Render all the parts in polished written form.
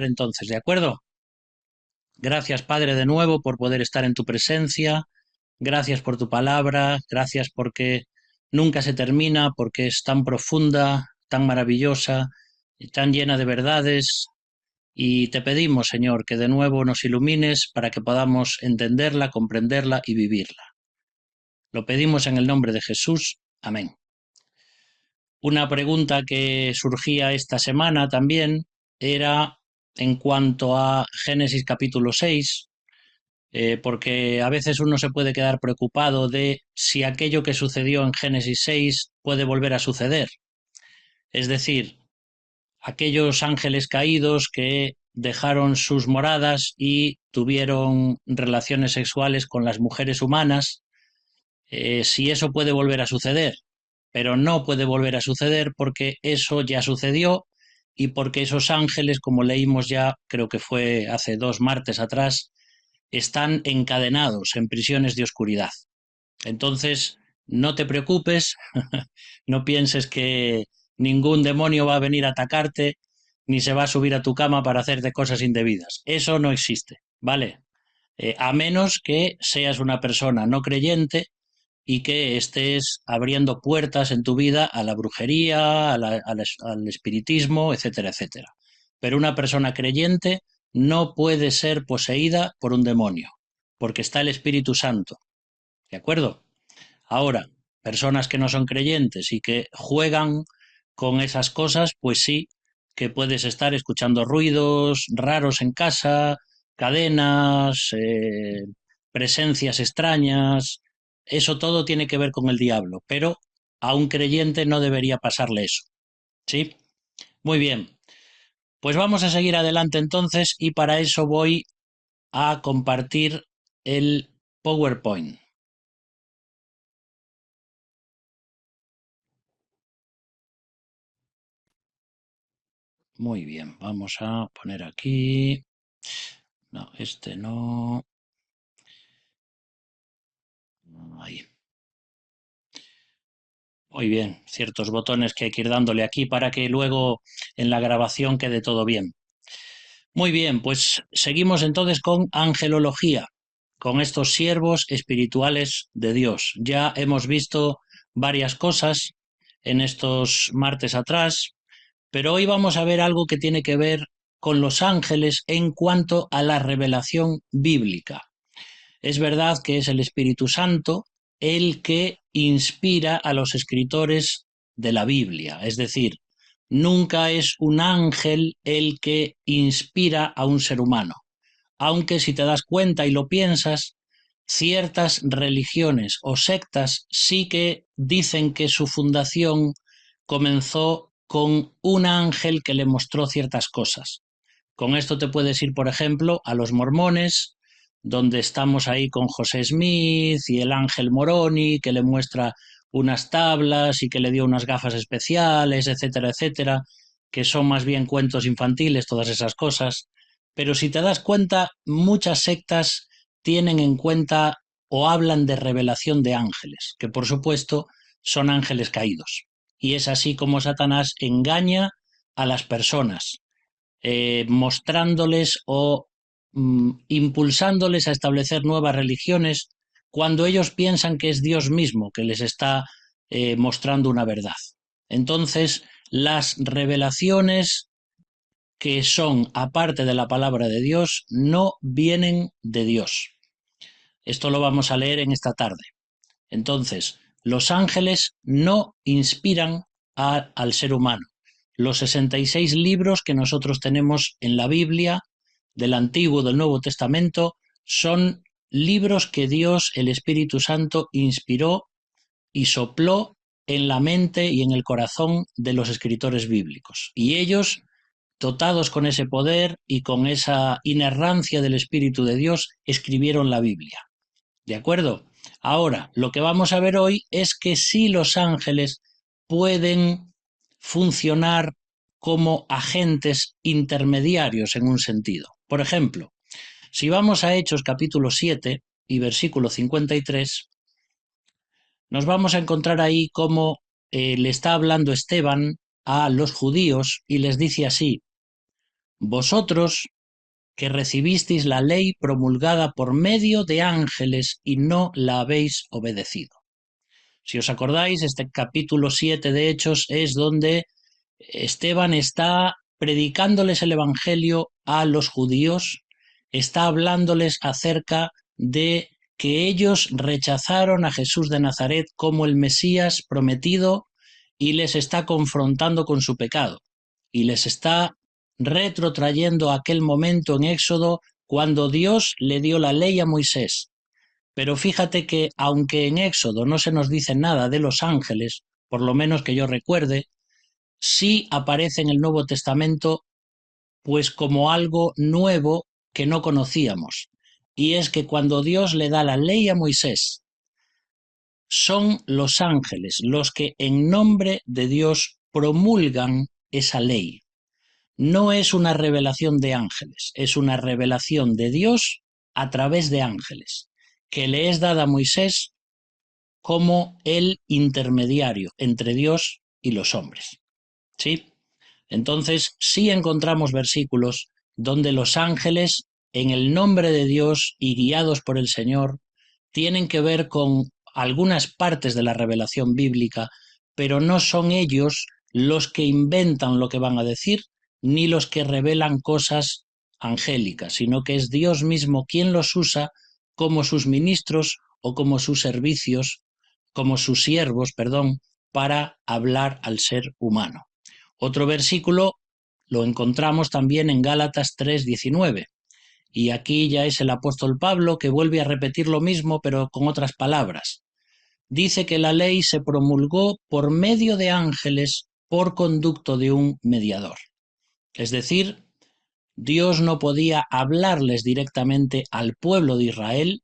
entonces, ¿de acuerdo? Gracias, Padre, de nuevo por poder estar en tu presencia. Gracias por tu palabra. Gracias porque nunca se termina, porque es tan profunda, tan maravillosa y tan llena de verdades. Y te pedimos, Señor, que de nuevo nos ilumines para que podamos entenderla, comprenderla y vivirla. Lo pedimos en el nombre de Jesús. Amén. Una pregunta que surgía esta semana también era en cuanto a Génesis capítulo 6, porque a veces uno se puede quedar preocupado de si aquello que sucedió en Génesis 6 puede volver a suceder. Es decir, aquellos ángeles caídos que dejaron sus moradas y tuvieron relaciones sexuales con las mujeres humanas, si eso puede volver a suceder, pero no puede volver a suceder porque eso ya sucedió y porque esos ángeles, como leímos ya, creo que fue hace 2 martes atrás, están encadenados en prisiones de oscuridad. Entonces, no te preocupes, no pienses que ningún demonio va a venir a atacarte, ni se va a subir a tu cama para hacerte cosas indebidas. Eso no existe, ¿vale? A menos que seas una persona no creyente y que estés abriendo puertas en tu vida a la brujería, al espiritismo, etcétera, etcétera. Pero una persona creyente no puede ser poseída por un demonio, porque está el Espíritu Santo, ¿de acuerdo? Ahora, personas que no son creyentes y que juegan con esas cosas, pues sí, que puedes estar escuchando ruidos raros en casa, cadenas, presencias extrañas, eso todo tiene que ver con el diablo, pero a un creyente no debería pasarle eso, ¿sí? Muy bien, pues vamos a seguir adelante entonces y para eso voy a compartir el PowerPoint. Muy bien, vamos a poner aquí. No, este no. Ahí. Muy bien, ciertos botones que hay que ir dándole aquí para que luego en la grabación quede todo bien. Muy bien, pues seguimos entonces con angelología, con estos siervos espirituales de Dios. Ya hemos visto varias cosas en estos martes atrás, pero hoy vamos a ver algo que tiene que ver con los ángeles en cuanto a la revelación bíblica. Es verdad que es el Espíritu Santo el que inspira a los escritores de la Biblia, es decir, nunca es un ángel el que inspira a un ser humano, aunque si te das cuenta y lo piensas, ciertas religiones o sectas sí que dicen que su fundación comenzó con un ángel que le mostró ciertas cosas. Con esto te puedes ir, por ejemplo, a los mormones, donde estamos ahí con José Smith y el ángel Moroni, que le muestra unas tablas y que le dio unas gafas especiales, etcétera, etcétera, que son más bien cuentos infantiles, todas esas cosas. Pero si te das cuenta, muchas sectas tienen en cuenta o hablan de revelación de ángeles, que por supuesto son ángeles caídos. Y es así como Satanás engaña a las personas mostrándoles o impulsándoles a establecer nuevas religiones cuando ellos piensan que es Dios mismo que les está mostrando una verdad. Entonces, las revelaciones que son aparte de la palabra de Dios no vienen de Dios. Esto lo vamos a leer en esta tarde. Entonces, los ángeles no inspiran al ser humano. Los 66 libros que nosotros tenemos en la Biblia, del Antiguo y del Nuevo Testamento, son libros que Dios, el Espíritu Santo, inspiró y sopló en la mente y en el corazón de los escritores bíblicos. Y ellos, dotados con ese poder y con esa inerrancia del Espíritu de Dios, escribieron la Biblia. ¿De acuerdo? Ahora, lo que vamos a ver hoy es que sí los ángeles pueden funcionar como agentes intermediarios en un sentido. Por ejemplo, si vamos a Hechos capítulo 7 y versículo 53, nos vamos a encontrar ahí cómo le está hablando Esteban a los judíos y les dice así: vosotros que recibisteis la ley promulgada por medio de ángeles y no la habéis obedecido. Si os acordáis, este capítulo 7 de Hechos es donde Esteban está predicándoles el Evangelio a los judíos, está hablándoles acerca de que ellos rechazaron a Jesús de Nazaret como el Mesías prometido y les está confrontando con su pecado y les está retrotrayendo a aquel momento en Éxodo cuando Dios le dio la ley a Moisés. Pero fíjate que aunque en Éxodo no se nos dice nada de los ángeles, por lo menos que yo recuerde, sí aparece en el Nuevo Testamento pues como algo nuevo que no conocíamos. Y es que cuando Dios le da la ley a Moisés, son los ángeles los que en nombre de Dios promulgan esa ley. No es una revelación de ángeles, es una revelación de Dios a través de ángeles, que le es dada a Moisés como el intermediario entre Dios y los hombres. ¿Sí? Entonces, sí encontramos versículos donde los ángeles, en el nombre de Dios y guiados por el Señor, tienen que ver con algunas partes de la revelación bíblica, pero no son ellos los que inventan lo que van a decir, ni los que revelan cosas angélicas, sino que es Dios mismo quien los usa como sus ministros o como sus servicios, como sus siervos, perdón, para hablar al ser humano. Otro versículo lo encontramos también en Gálatas 3:19. Y aquí ya es el apóstol Pablo que vuelve a repetir lo mismo, pero con otras palabras. Dice que la ley se promulgó por medio de ángeles por conducto de un mediador. Es decir, Dios no podía hablarles directamente al pueblo de Israel.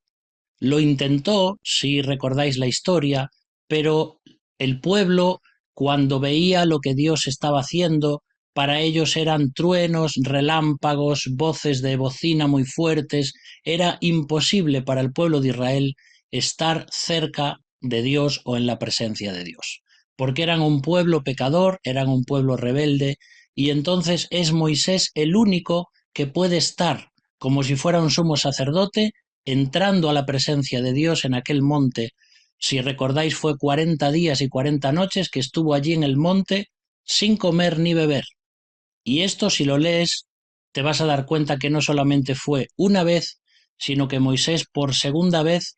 Lo intentó, si recordáis la historia, pero el pueblo, cuando veía lo que Dios estaba haciendo, para ellos eran truenos, relámpagos, voces de bocina muy fuertes. Era imposible para el pueblo de Israel estar cerca de Dios o en la presencia de Dios, porque eran un pueblo pecador, eran un pueblo rebelde, y entonces es Moisés el único que puede estar como si fuera un sumo sacerdote entrando a la presencia de Dios en aquel monte. Si recordáis, fue 40 días y 40 noches que estuvo allí en el monte sin comer ni beber. Y esto, si lo lees, te vas a dar cuenta que no solamente fue una vez, sino que Moisés por segunda vez,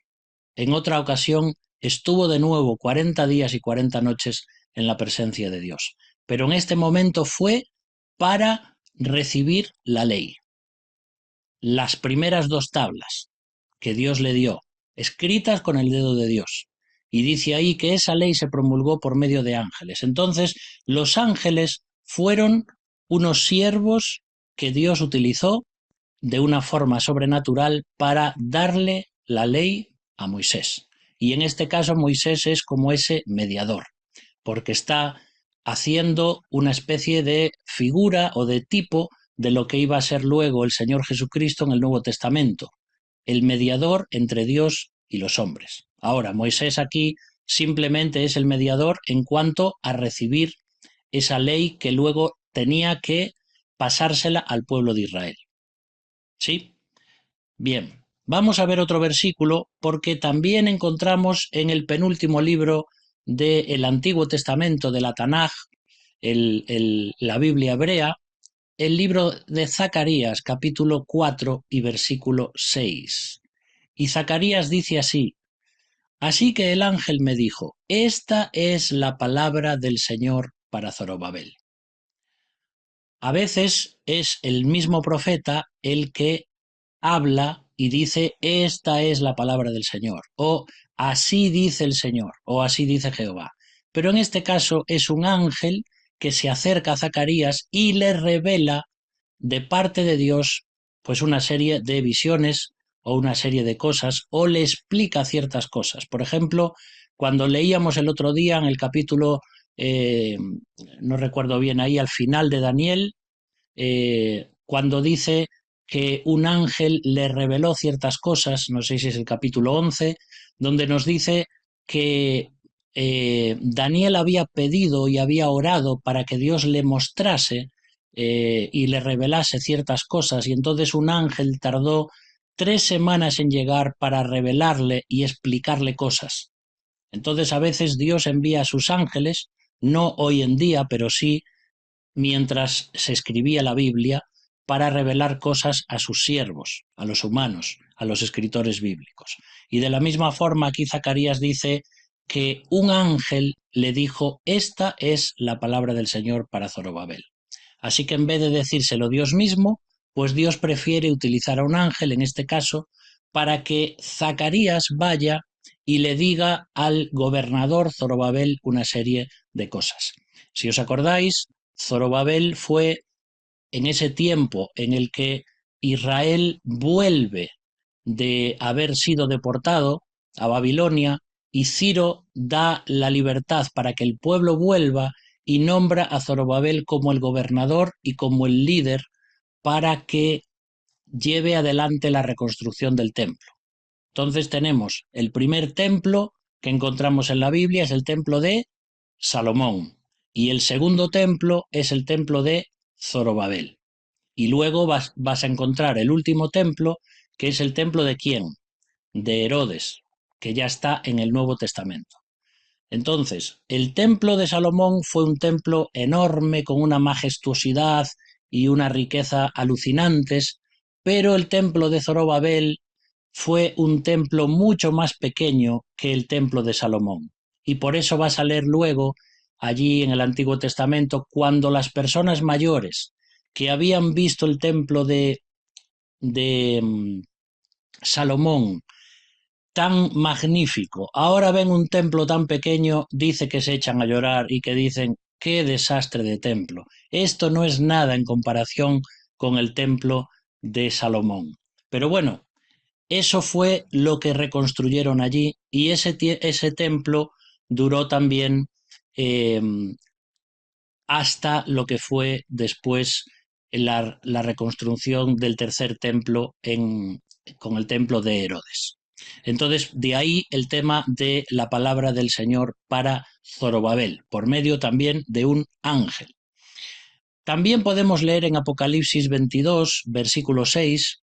en otra ocasión, estuvo de nuevo 40 días y 40 noches en la presencia de Dios. Pero en este momento fue para recibir la ley. Las primeras dos tablas que Dios le dio, escritas con el dedo de Dios. Y dice ahí que esa ley se promulgó por medio de ángeles. Entonces, los ángeles fueron unos siervos que Dios utilizó de una forma sobrenatural para darle la ley a Moisés. Y en este caso Moisés es como ese mediador, porque está haciendo una especie de figura o de tipo de lo que iba a ser luego el Señor Jesucristo en el Nuevo Testamento, el mediador entre Dios y los hombres. Ahora, Moisés aquí simplemente es el mediador en cuanto a recibir esa ley que luego tenía que pasársela al pueblo de Israel. ¿Sí? Bien, vamos a ver otro versículo porque también encontramos en el penúltimo libro del Antiguo Testamento de la Tanaj, la Biblia hebrea, el libro de Zacarías, capítulo 4 y versículo 6. Y Zacarías dice así: Así que el ángel me dijo, esta es la palabra del Señor para Zorobabel. A veces es el mismo profeta el que habla y dice, esta es la palabra del Señor, o así dice el Señor, o así dice Jehová. Pero en este caso es un ángel que se acerca a Zacarías y le revela de parte de Dios pues una serie de visiones o una serie de cosas, o le explica ciertas cosas. Por ejemplo, cuando leíamos el otro día en el capítulo, eh, no recuerdo bien ahí, al final de Daniel, cuando dice que un ángel le reveló ciertas cosas, no sé si es el capítulo 11, donde nos dice que Daniel había pedido y había orado para que Dios le mostrase y le revelase ciertas cosas, y entonces un ángel tardó 3 semanas en llegar para revelarle y explicarle cosas. Entonces a veces Dios envía a sus ángeles, no hoy en día, pero sí mientras se escribía la Biblia, para revelar cosas a sus siervos, a los humanos, a los escritores bíblicos. Y de la misma forma aquí Zacarías dice que un ángel le dijo: esta es la palabra del Señor para Zorobabel. Así que en vez de decírselo Dios mismo, pues Dios prefiere utilizar a un ángel, en este caso, para que Zacarías vaya y le diga al gobernador Zorobabel una serie de cosas. Si os acordáis, Zorobabel fue en ese tiempo en el que Israel vuelve de haber sido deportado a Babilonia, y Ciro da la libertad para que el pueblo vuelva y nombra a Zorobabel como el gobernador y como el líder para que lleve adelante la reconstrucción del templo. Entonces tenemos el primer templo que encontramos en la Biblia, es el templo de Salomón, y el segundo templo es el templo de Zorobabel. Y luego vas a encontrar el último templo, que es el templo de ¿quién? De Herodes, que ya está en el Nuevo Testamento. Entonces, el templo de Salomón fue un templo enorme, con una majestuosidad y una riqueza alucinantes, pero el templo de Zorobabel fue un templo mucho más pequeño que el templo de Salomón. Y por eso vas a leer luego, allí en el Antiguo Testamento, cuando las personas mayores que habían visto el templo de Salomón tan magnífico, ahora ven un templo tan pequeño, dice que se echan a llorar y que dicen: qué desastre de templo. Esto no es nada en comparación con el templo de Salomón. Pero bueno, eso fue lo que reconstruyeron allí, y ese templo duró también eh, hasta lo que fue después la reconstrucción del tercer templo con el templo de Herodes. Entonces, de ahí el tema de la palabra del Señor para Zorobabel, por medio también de un ángel. También podemos leer en Apocalipsis 22, versículo 6,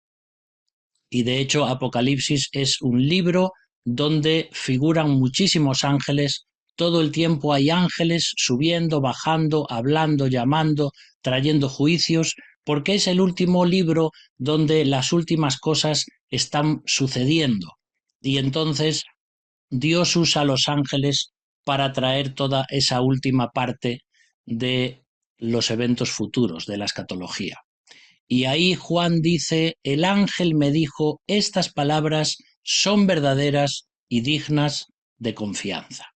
y de hecho Apocalipsis es un libro donde figuran muchísimos ángeles. Todo el tiempo hay ángeles subiendo, bajando, hablando, llamando, trayendo juicios, porque es el último libro donde las últimas cosas están sucediendo. Y entonces Dios usa a los ángeles para traer toda esa última parte de los eventos futuros de la escatología. Y ahí Juan dice: el ángel me dijo, estas palabras son verdaderas y dignas de confianza.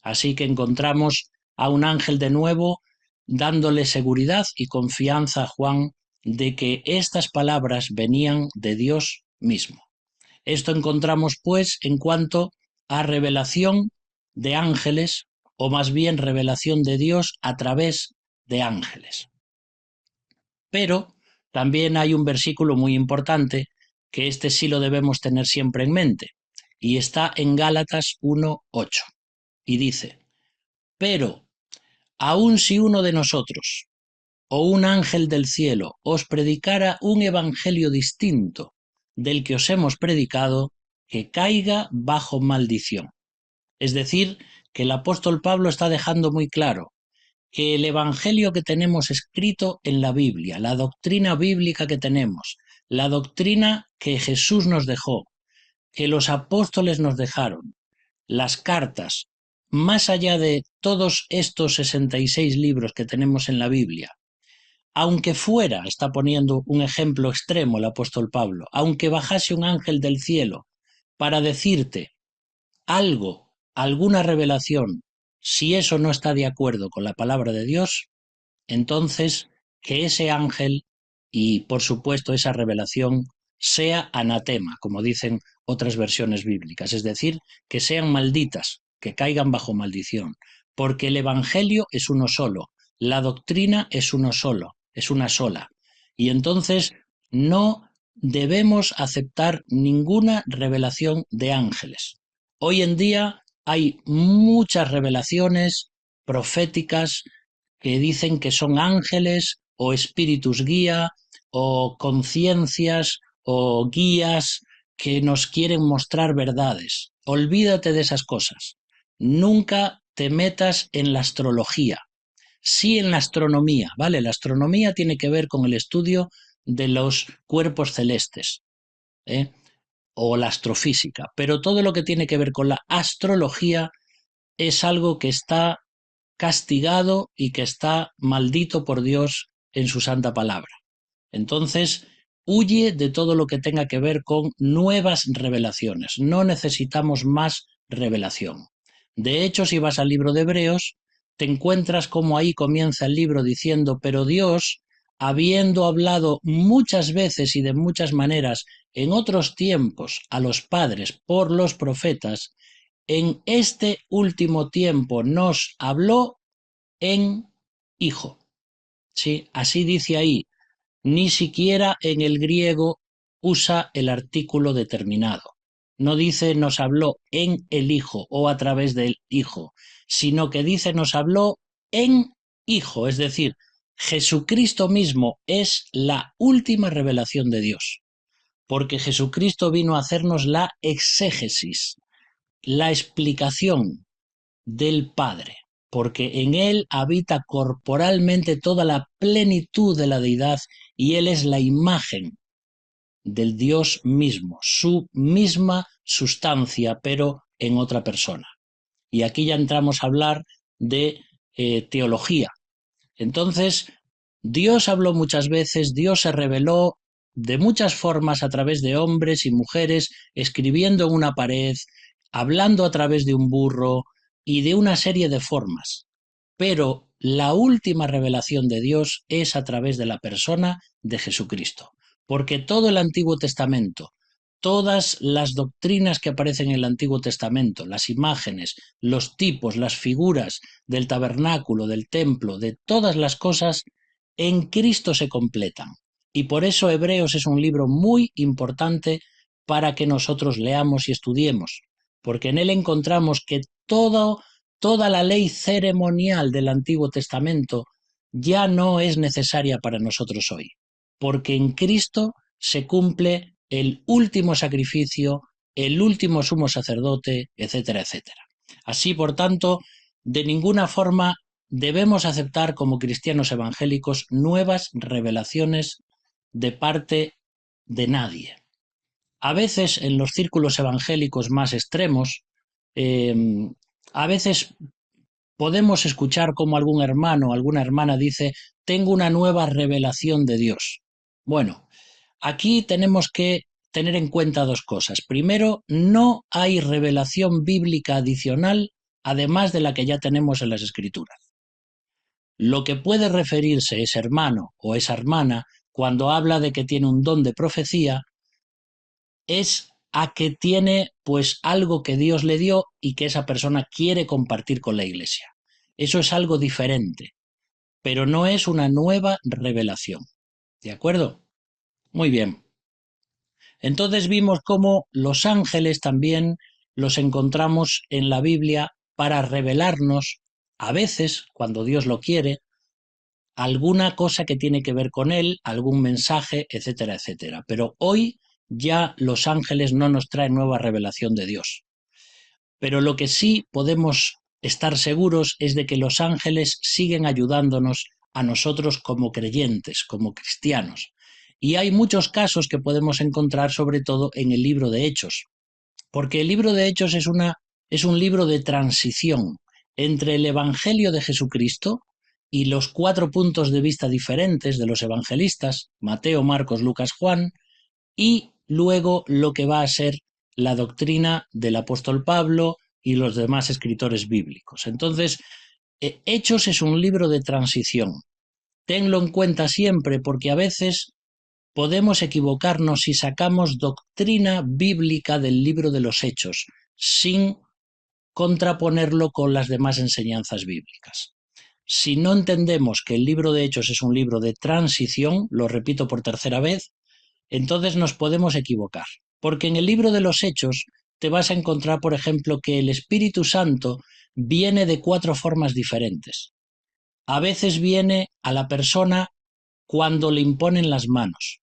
Así que encontramos a un ángel de nuevo dándole seguridad y confianza a Juan de que estas palabras venían de Dios mismo. Esto encontramos pues en cuanto a revelación de ángeles, o más bien revelación de Dios a través de ángeles. Pero también hay un versículo muy importante, que este sí lo debemos tener siempre en mente, y está en Gálatas 1:8, y dice: pero aun si uno de nosotros o un ángel del cielo os predicara un evangelio distinto del que os hemos predicado, que caiga bajo maldición. Es decir, que el apóstol Pablo está dejando muy claro que el evangelio que tenemos escrito en la Biblia, la doctrina bíblica que tenemos, la doctrina que Jesús nos dejó, que los apóstoles nos dejaron, las cartas, más allá de todos estos 66 libros que tenemos en la Biblia, aunque fuera, está poniendo un ejemplo extremo el apóstol Pablo, aunque bajase un ángel del cielo para decirte algo, alguna revelación, si eso no está de acuerdo con la palabra de Dios, entonces que ese ángel y por supuesto esa revelación sea anatema, como dicen otras versiones bíblicas, es decir, que sean malditas, que caigan bajo maldición, porque el evangelio es uno solo, la doctrina es uno solo, es una sola, y entonces no debemos aceptar ninguna revelación de ángeles. Hoy en día hay muchas revelaciones proféticas que dicen que son ángeles o espíritus guía, o conciencias, o guías que nos quieren mostrar verdades. Olvídate de esas cosas. Nunca te metas en la astrología, sí en la astronomía, ¿vale? La astronomía tiene que ver con el estudio de los cuerpos celestes, ¿eh? O la astrofísica, pero todo lo que tiene que ver con la astrología es algo que está castigado y que está maldito por Dios en su santa palabra. Entonces, huye de todo lo que tenga que ver con nuevas revelaciones. No necesitamos más revelación. De hecho, si vas al libro de Hebreos, te encuentras como ahí comienza el libro diciendo, pero Dios, habiendo hablado muchas veces y de muchas maneras en otros tiempos a los padres por los profetas, en este último tiempo nos habló en Hijo. Sí, así dice ahí. Ni siquiera en el griego usa el artículo determinado. No dice nos habló en el Hijo o a través del Hijo, sino que dice nos habló en Hijo, es decir, Jesucristo mismo es la última revelación de Dios, porque Jesucristo vino a hacernos la exégesis, la explicación del Padre, porque en Él habita corporalmente toda la plenitud de la deidad y Él es la imagen del Dios mismo, su misma sustancia, pero en otra persona. Y aquí ya entramos a hablar de teología. Entonces, Dios habló muchas veces, Dios se reveló de muchas formas a través de hombres y mujeres, escribiendo en una pared, hablando a través de un burro y de una serie de formas. Pero la última revelación de Dios es a través de la persona de Jesucristo, porque todo el Antiguo Testamento, todas las doctrinas que aparecen en el Antiguo Testamento, las imágenes, los tipos, las figuras del tabernáculo, del templo, de todas las cosas, en Cristo se completan. Y por eso Hebreos es un libro muy importante para que nosotros leamos y estudiemos, porque en él encontramos que toda la ley ceremonial del Antiguo Testamento ya no es necesaria para nosotros hoy, porque en Cristo se cumple el último sacrificio, el último sumo sacerdote, etcétera, etcétera. Así, por tanto, de ninguna forma debemos aceptar como cristianos evangélicos nuevas revelaciones de parte de nadie. A veces en los círculos evangélicos más extremos, eh, a veces podemos escuchar como algún hermano o alguna hermana dice, tengo una nueva revelación de Dios. Bueno, aquí tenemos que tener en cuenta dos cosas. Primero, no hay revelación bíblica adicional además de la que ya tenemos en las Escrituras. Lo que puede referirse ese hermano o esa hermana cuando habla de que tiene un don de profecía es a que tiene pues algo que Dios le dio y que esa persona quiere compartir con la iglesia. Eso es algo diferente, pero no es una nueva revelación. ¿De acuerdo? Muy bien. Entonces vimos cómo los ángeles también los encontramos en la Biblia para revelarnos, a veces, cuando Dios lo quiere, alguna cosa que tiene que ver con él, algún mensaje, etcétera, etcétera. Pero hoy ya los ángeles no nos traen nueva revelación de Dios. Pero lo que sí podemos estar seguros es de que los ángeles siguen ayudándonos a nosotros como creyentes, como cristianos. Y hay muchos casos que podemos encontrar sobre todo en el libro de Hechos, porque el libro de Hechos es un libro de transición entre el Evangelio de Jesucristo y los 4 puntos de vista diferentes de los evangelistas, Mateo, Marcos, Lucas, Juan, y luego lo que va a ser la doctrina del apóstol Pablo y los demás escritores bíblicos. Entonces, Hechos es un libro de transición. Tenlo en cuenta siempre porque a veces podemos equivocarnos si sacamos doctrina bíblica del libro de los Hechos sin contraponerlo con las demás enseñanzas bíblicas. Si no entendemos que el libro de Hechos es un libro de transición, lo repito por tercera vez, entonces nos podemos equivocar. Porque en el libro de los Hechos te vas a encontrar, por ejemplo, que el Espíritu Santo viene de 4 formas diferentes. A veces viene a la persona cuando le imponen las manos.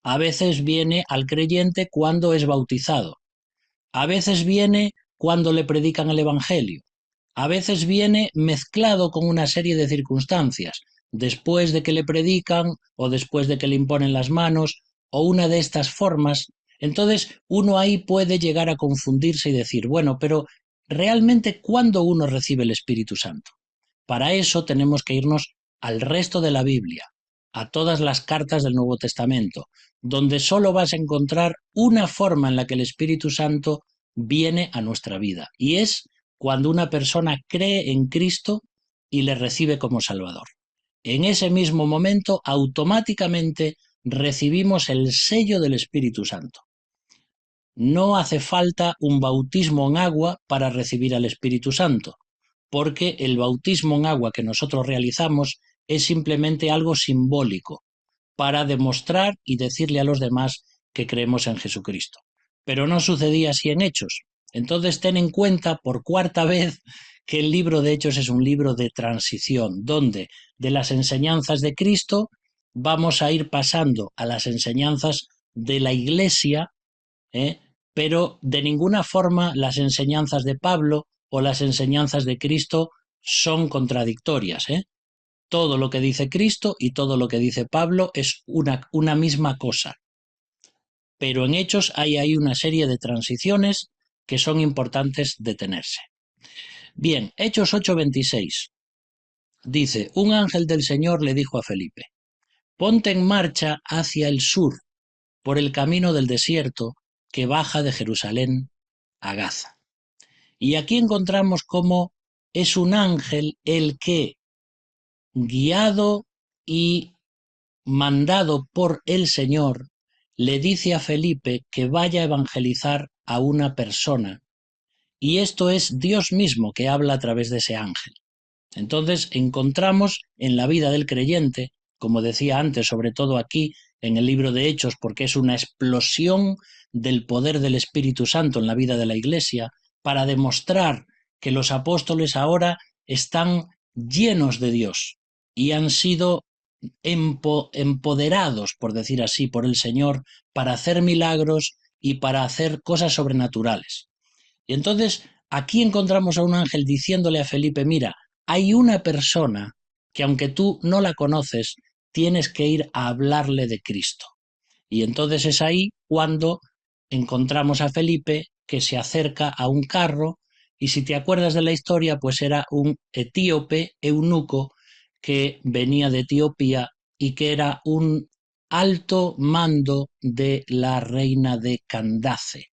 A veces viene al creyente cuando es bautizado. A veces viene cuando le predican el Evangelio. A veces viene mezclado con una serie de circunstancias, después de que le predican o después de que le imponen las manos o una de estas formas. Entonces uno ahí puede llegar a confundirse y decir, bueno, pero realmente ¿cuándo uno recibe el Espíritu Santo? Para eso tenemos que irnos al resto de la Biblia, a todas las cartas del Nuevo Testamento, donde solo vas a encontrar una forma en la que el Espíritu Santo viene a nuestra vida, y es cuando una persona cree en Cristo y le recibe como Salvador. En ese mismo momento, automáticamente recibimos el sello del Espíritu Santo. No hace falta un bautismo en agua para recibir al Espíritu Santo, porque el bautismo en agua que nosotros realizamos es simplemente algo simbólico para demostrar y decirle a los demás que creemos en Jesucristo. Pero no sucedía así en Hechos. Entonces ten en cuenta por cuarta vez que el libro de Hechos es un libro de transición, donde de las enseñanzas de Cristo vamos a ir pasando a las enseñanzas de la Iglesia, ¿eh? Pero de ninguna forma las enseñanzas de Pablo o las enseñanzas de Cristo son contradictorias, ¿eh? Todo lo que dice Cristo y todo lo que dice Pablo es una misma cosa. Pero en Hechos hay ahí una serie de transiciones que son importantes detenerse. Bien, Hechos 8:26 dice, un ángel del Señor le dijo a Felipe, ponte en marcha hacia el sur, por el camino del desierto que baja de Jerusalén a Gaza. Y aquí encontramos cómo es un ángel el que, guiado y mandado por el Señor, le dice a Felipe que vaya a evangelizar a una persona. Y esto es Dios mismo que habla a través de ese ángel. Entonces encontramos en la vida del creyente, como decía antes, sobre todo aquí en el libro de Hechos, porque es una explosión del poder del Espíritu Santo en la vida de la Iglesia, para demostrar que los apóstoles ahora están llenos de Dios y han sido empoderados, por decir así, por el Señor para hacer milagros y para hacer cosas sobrenaturales. Y entonces aquí encontramos a un ángel diciéndole a Felipe, mira, hay una persona que aunque tú no la conoces, tienes que ir a hablarle de Cristo. Y entonces es ahí cuando encontramos a Felipe que se acerca a un carro y si te acuerdas de la historia, pues era un etíope eunuco que venía de Etiopía y que era un alto mando de la reina de Candace.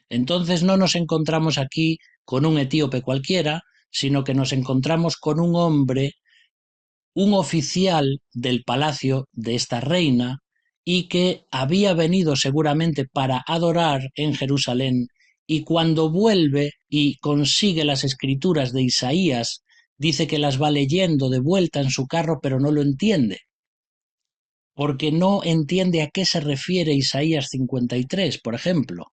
Entonces no nos encontramos aquí con un etíope cualquiera, sino que nos encontramos con un hombre, un oficial del palacio de esta reina, y que había venido seguramente para adorar en Jerusalén, y cuando vuelve y consigue las escrituras de Isaías, dice que las va leyendo de vuelta en su carro, pero no lo entiende, porque no entiende a qué se refiere Isaías 53, por ejemplo.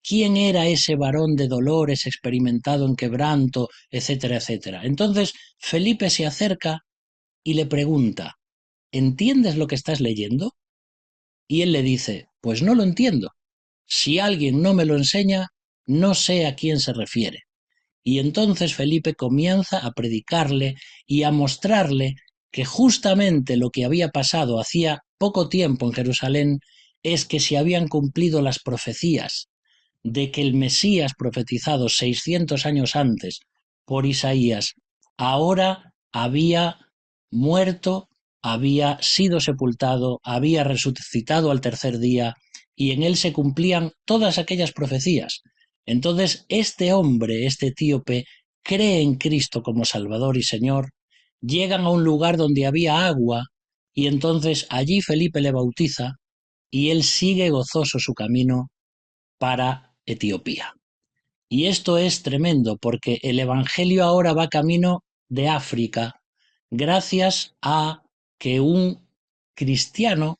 ¿Quién era ese varón de dolores, experimentado en quebranto, etcétera, etcétera? Entonces Felipe se acerca y le pregunta, ¿entiendes lo que estás leyendo? Y él le dice, pues no lo entiendo. Si alguien no me lo enseña, no sé a quién se refiere. Y entonces Felipe comienza a predicarle y a mostrarle que justamente lo que había pasado hacía poco tiempo en Jerusalén es que se habían cumplido las profecías de que el Mesías profetizado 600 años antes por Isaías ahora había muerto, había sido sepultado, había resucitado al tercer día y en él se cumplían todas aquellas profecías. Entonces este hombre, este etíope, cree en Cristo como Salvador y Señor, llegan a un lugar donde había agua y entonces allí Felipe le bautiza y él sigue gozoso su camino para Etiopía. Y esto es tremendo porque el Evangelio ahora va camino de África gracias a que un cristiano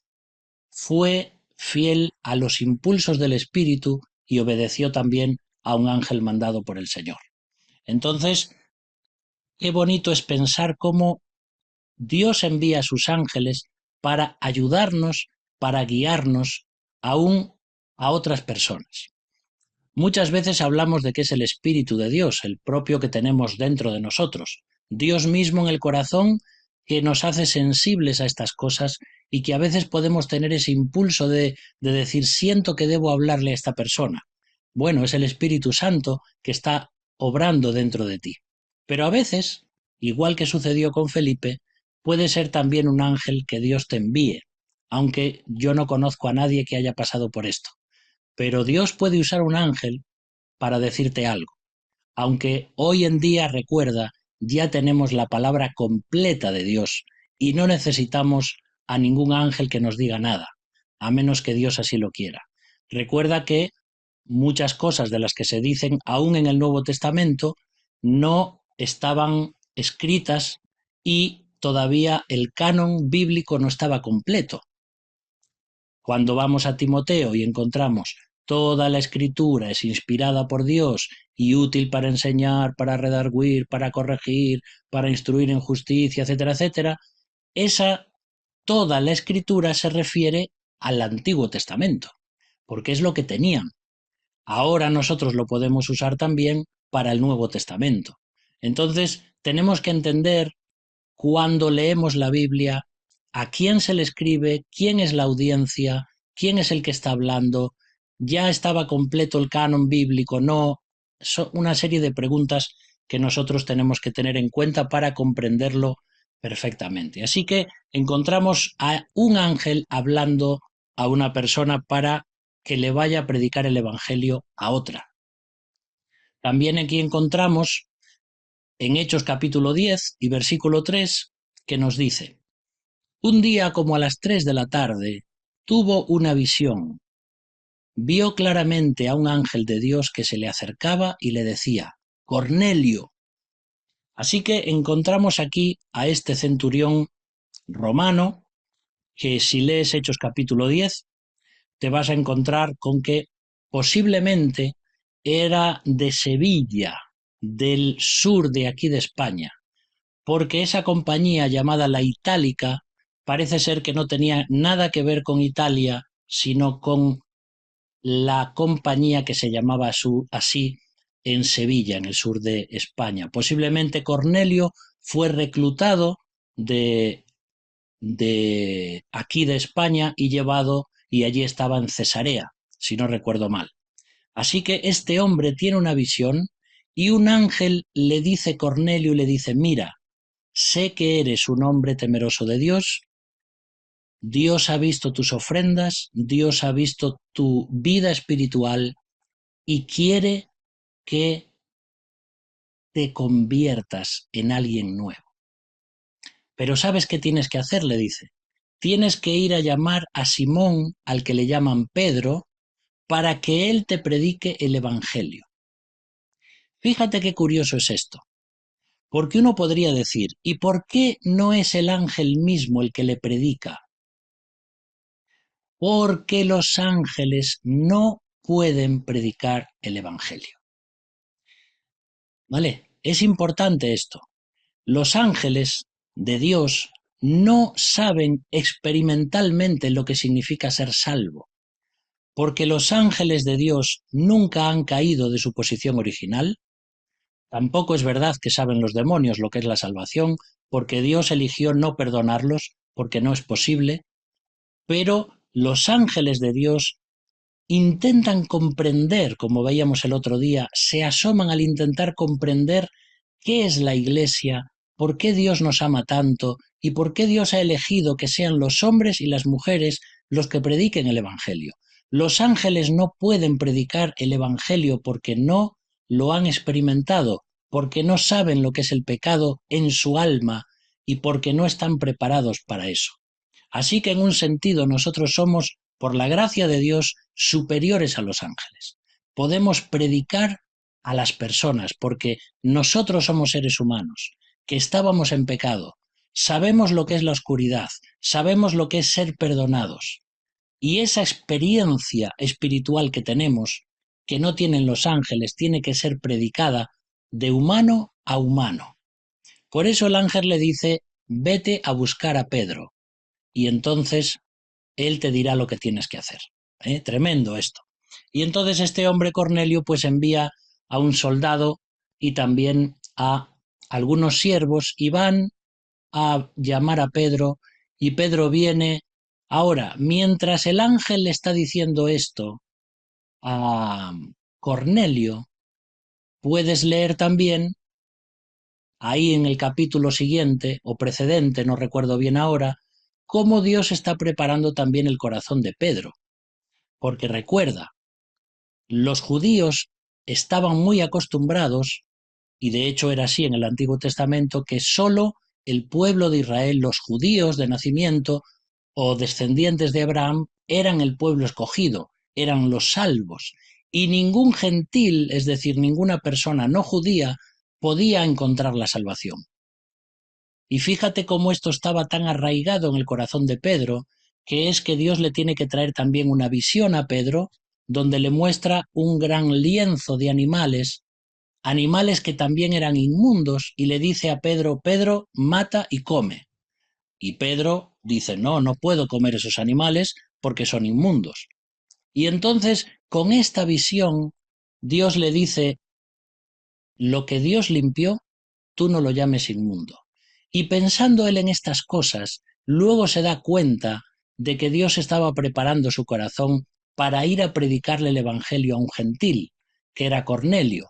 fue fiel a los impulsos del Espíritu y obedeció también a un ángel mandado por el Señor. Entonces, qué bonito es pensar cómo Dios envía a sus ángeles para ayudarnos, para guiarnos aún a otras personas. Muchas veces hablamos de que es el Espíritu de Dios, el propio que tenemos dentro de nosotros, Dios mismo en el corazón que nos hace sensibles a estas cosas y que a veces podemos tener ese impulso de decir, siento que debo hablarle a esta persona. Bueno, es el Espíritu Santo que está obrando dentro de ti. Pero a veces, igual que sucedió con Felipe, puede ser también un ángel que Dios te envíe, aunque yo no conozco a nadie que haya pasado por esto. Pero Dios puede usar un ángel para decirte algo. Aunque hoy en día, recuerda, ya tenemos la palabra completa de Dios y no necesitamos a ningún ángel que nos diga nada, a menos que Dios así lo quiera. Recuerda que muchas cosas de las que se dicen aún en el Nuevo Testamento no estaban escritas y todavía el canon bíblico no estaba completo. Cuando vamos a Timoteo y encontramos toda la escritura es inspirada por Dios y útil para enseñar, para redarguir, para corregir, para instruir en justicia, etcétera, etcétera, toda la escritura se refiere al Antiguo Testamento, porque es lo que tenían. Ahora nosotros lo podemos usar también para el Nuevo Testamento. Entonces, tenemos que entender cuando leemos la Biblia, a quién se le escribe, quién es la audiencia, quién es el que está hablando, ya estaba completo el canon bíblico, no, una serie de preguntas que nosotros tenemos que tener en cuenta para comprenderlo perfectamente. Así que encontramos a un ángel hablando a una persona para que le vaya a predicar el Evangelio a otra. También aquí encontramos en Hechos capítulo 10 y versículo 3, que nos dice: un día como a las 3 de la tarde, tuvo una visión. Vio claramente a un ángel de Dios que se le acercaba y le decía: Cornelio. Así que encontramos aquí a este centurión romano, que si lees Hechos capítulo 10, te vas a encontrar con que posiblemente era de Sevilla, del sur de aquí de España, porque esa compañía llamada la Itálica parece ser que no tenía nada que ver con Italia, sino con la compañía que se llamaba así en Sevilla, en el sur de España. Posiblemente Cornelio fue reclutado de aquí de España y llevado, y allí estaba en Cesarea, si no recuerdo mal. Así que este hombre tiene una visión y un ángel le dice a Cornelio y le dice: mira, sé que eres un hombre temeroso de Dios, Dios ha visto tus ofrendas, Dios ha visto tu vida espiritual y quiere que te conviertas en alguien nuevo. Pero ¿sabes qué tienes que hacer?, le dice. Tienes que ir a llamar a Simón, al que le llaman Pedro, para que él te predique el Evangelio. Fíjate qué curioso es esto. Porque uno podría decir, ¿y por qué no es el ángel mismo el que le predica? Porque los ángeles no pueden predicar el Evangelio. ¿Vale? Es importante esto. Los ángeles de Dios no saben experimentalmente lo que significa ser salvo, porque los ángeles de Dios nunca han caído de su posición original. Tampoco es verdad que saben los demonios lo que es la salvación, porque Dios eligió no perdonarlos, porque no es posible, pero los ángeles de Dios intentan comprender, como veíamos el otro día, se asoman al intentar comprender qué es la Iglesia, por qué Dios nos ama tanto y por qué Dios ha elegido que sean los hombres y las mujeres los que prediquen el Evangelio. Los ángeles no pueden predicar el Evangelio porque no lo han experimentado, porque no saben lo que es el pecado en su alma y porque no están preparados para eso. Así que en un sentido nosotros somos, por la gracia de Dios, superiores a los ángeles. Podemos predicar a las personas porque nosotros somos seres humanos, que estábamos en pecado, sabemos lo que es la oscuridad, sabemos lo que es ser perdonados. Y esa experiencia espiritual que tenemos, que no tienen los ángeles, tiene que ser predicada de humano a humano. Por eso el ángel le dice: vete a buscar a Pedro. y entonces él te dirá lo que tienes que hacer. Tremendo esto. Y entonces este hombre Cornelio pues envía a un soldado y también a algunos siervos y van a llamar a Pedro y Pedro viene. Ahora, mientras el ángel le está diciendo esto a Cornelio, puedes leer también ahí en el capítulo siguiente o precedente, no recuerdo bien ahora, cómo Dios está preparando también el corazón de Pedro. Porque recuerda, los judíos estaban muy acostumbrados, y de hecho era así en el Antiguo Testamento, que sólo el pueblo de Israel, los judíos de nacimiento o descendientes de Abraham, eran el pueblo escogido, eran los salvos, y ningún gentil, es decir, ninguna persona no judía, podía encontrar la salvación. Y fíjate cómo esto estaba tan arraigado en el corazón de Pedro, que es que Dios le tiene que traer también una visión a Pedro, donde le muestra un gran lienzo de animales, animales que también eran inmundos, y le dice a Pedro, Pedro, mata y come. Y Pedro dice, no, no puedo comer esos animales porque son inmundos. Y entonces, con esta visión, Dios le dice, lo que Dios limpió, tú no lo llames inmundo. Y pensando él en estas cosas, luego se da cuenta de que Dios estaba preparando su corazón para ir a predicarle el Evangelio a un gentil, que era Cornelio.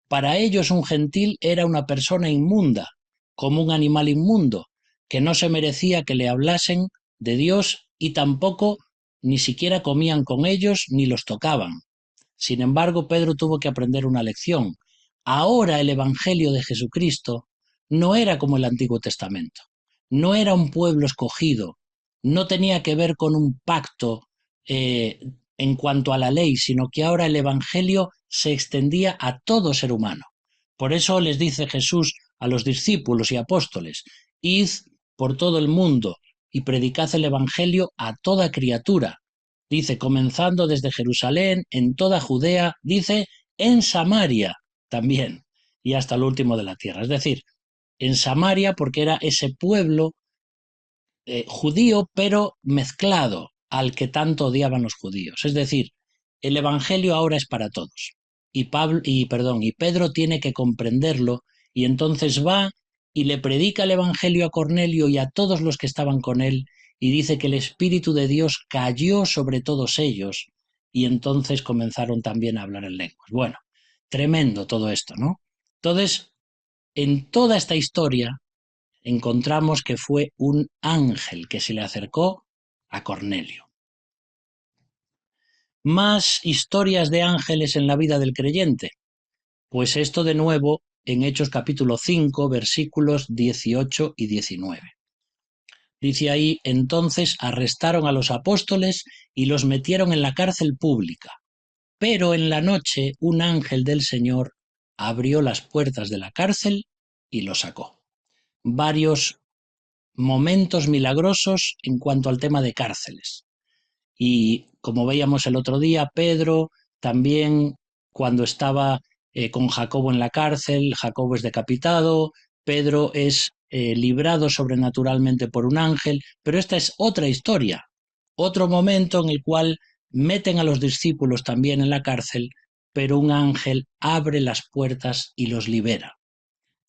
Para ellos un gentil era una persona inmunda, como un animal inmundo, que no se merecía que le hablasen de Dios y tampoco ni siquiera comían con ellos ni los tocaban. Sin embargo, Pedro tuvo que aprender una lección. Ahora el Evangelio de Jesucristo no era como el Antiguo Testamento, no era un pueblo escogido, no tenía que ver con un pacto eh, en cuanto a la ley, sino que ahora el Evangelio se extendía a todo ser humano. Por eso les dice Jesús a los discípulos y apóstoles, id por todo el mundo y predicad el Evangelio a toda criatura. Dice, comenzando desde Jerusalén, en toda Judea, dice, en Samaria también, y hasta el último de la tierra. Es decir, en Samaria porque era ese pueblo judío, pero mezclado al que tanto odiaban los judíos. Es decir, el Evangelio ahora es para todos. Y Pedro tiene que comprenderlo y entonces va y le predica el Evangelio a Cornelio y a todos los que estaban con él y dice que el Espíritu de Dios cayó sobre todos ellos y entonces comenzaron también a hablar en lenguas. Bueno, tremendo todo esto, ¿no? Entonces, en toda esta historia encontramos que fue un ángel que se le acercó a Cornelio. Más historias de ángeles en la vida del creyente. Pues esto de nuevo en Hechos capítulo 5, versículos 18 y 19. Dice ahí, entonces arrestaron a los apóstoles y los metieron en la cárcel pública. Pero en la noche un ángel del Señor abrió las puertas de la cárcel y los sacó. Varios momentos milagrosos en cuanto al tema de cárceles. Y como veíamos el otro día, Pedro también cuando estaba con Jacobo en la cárcel, Jacobo es decapitado, Pedro es librado sobrenaturalmente por un ángel, pero esta es otra historia, otro momento en el cual meten a los discípulos también en la cárcel, pero un ángel abre las puertas y los libera.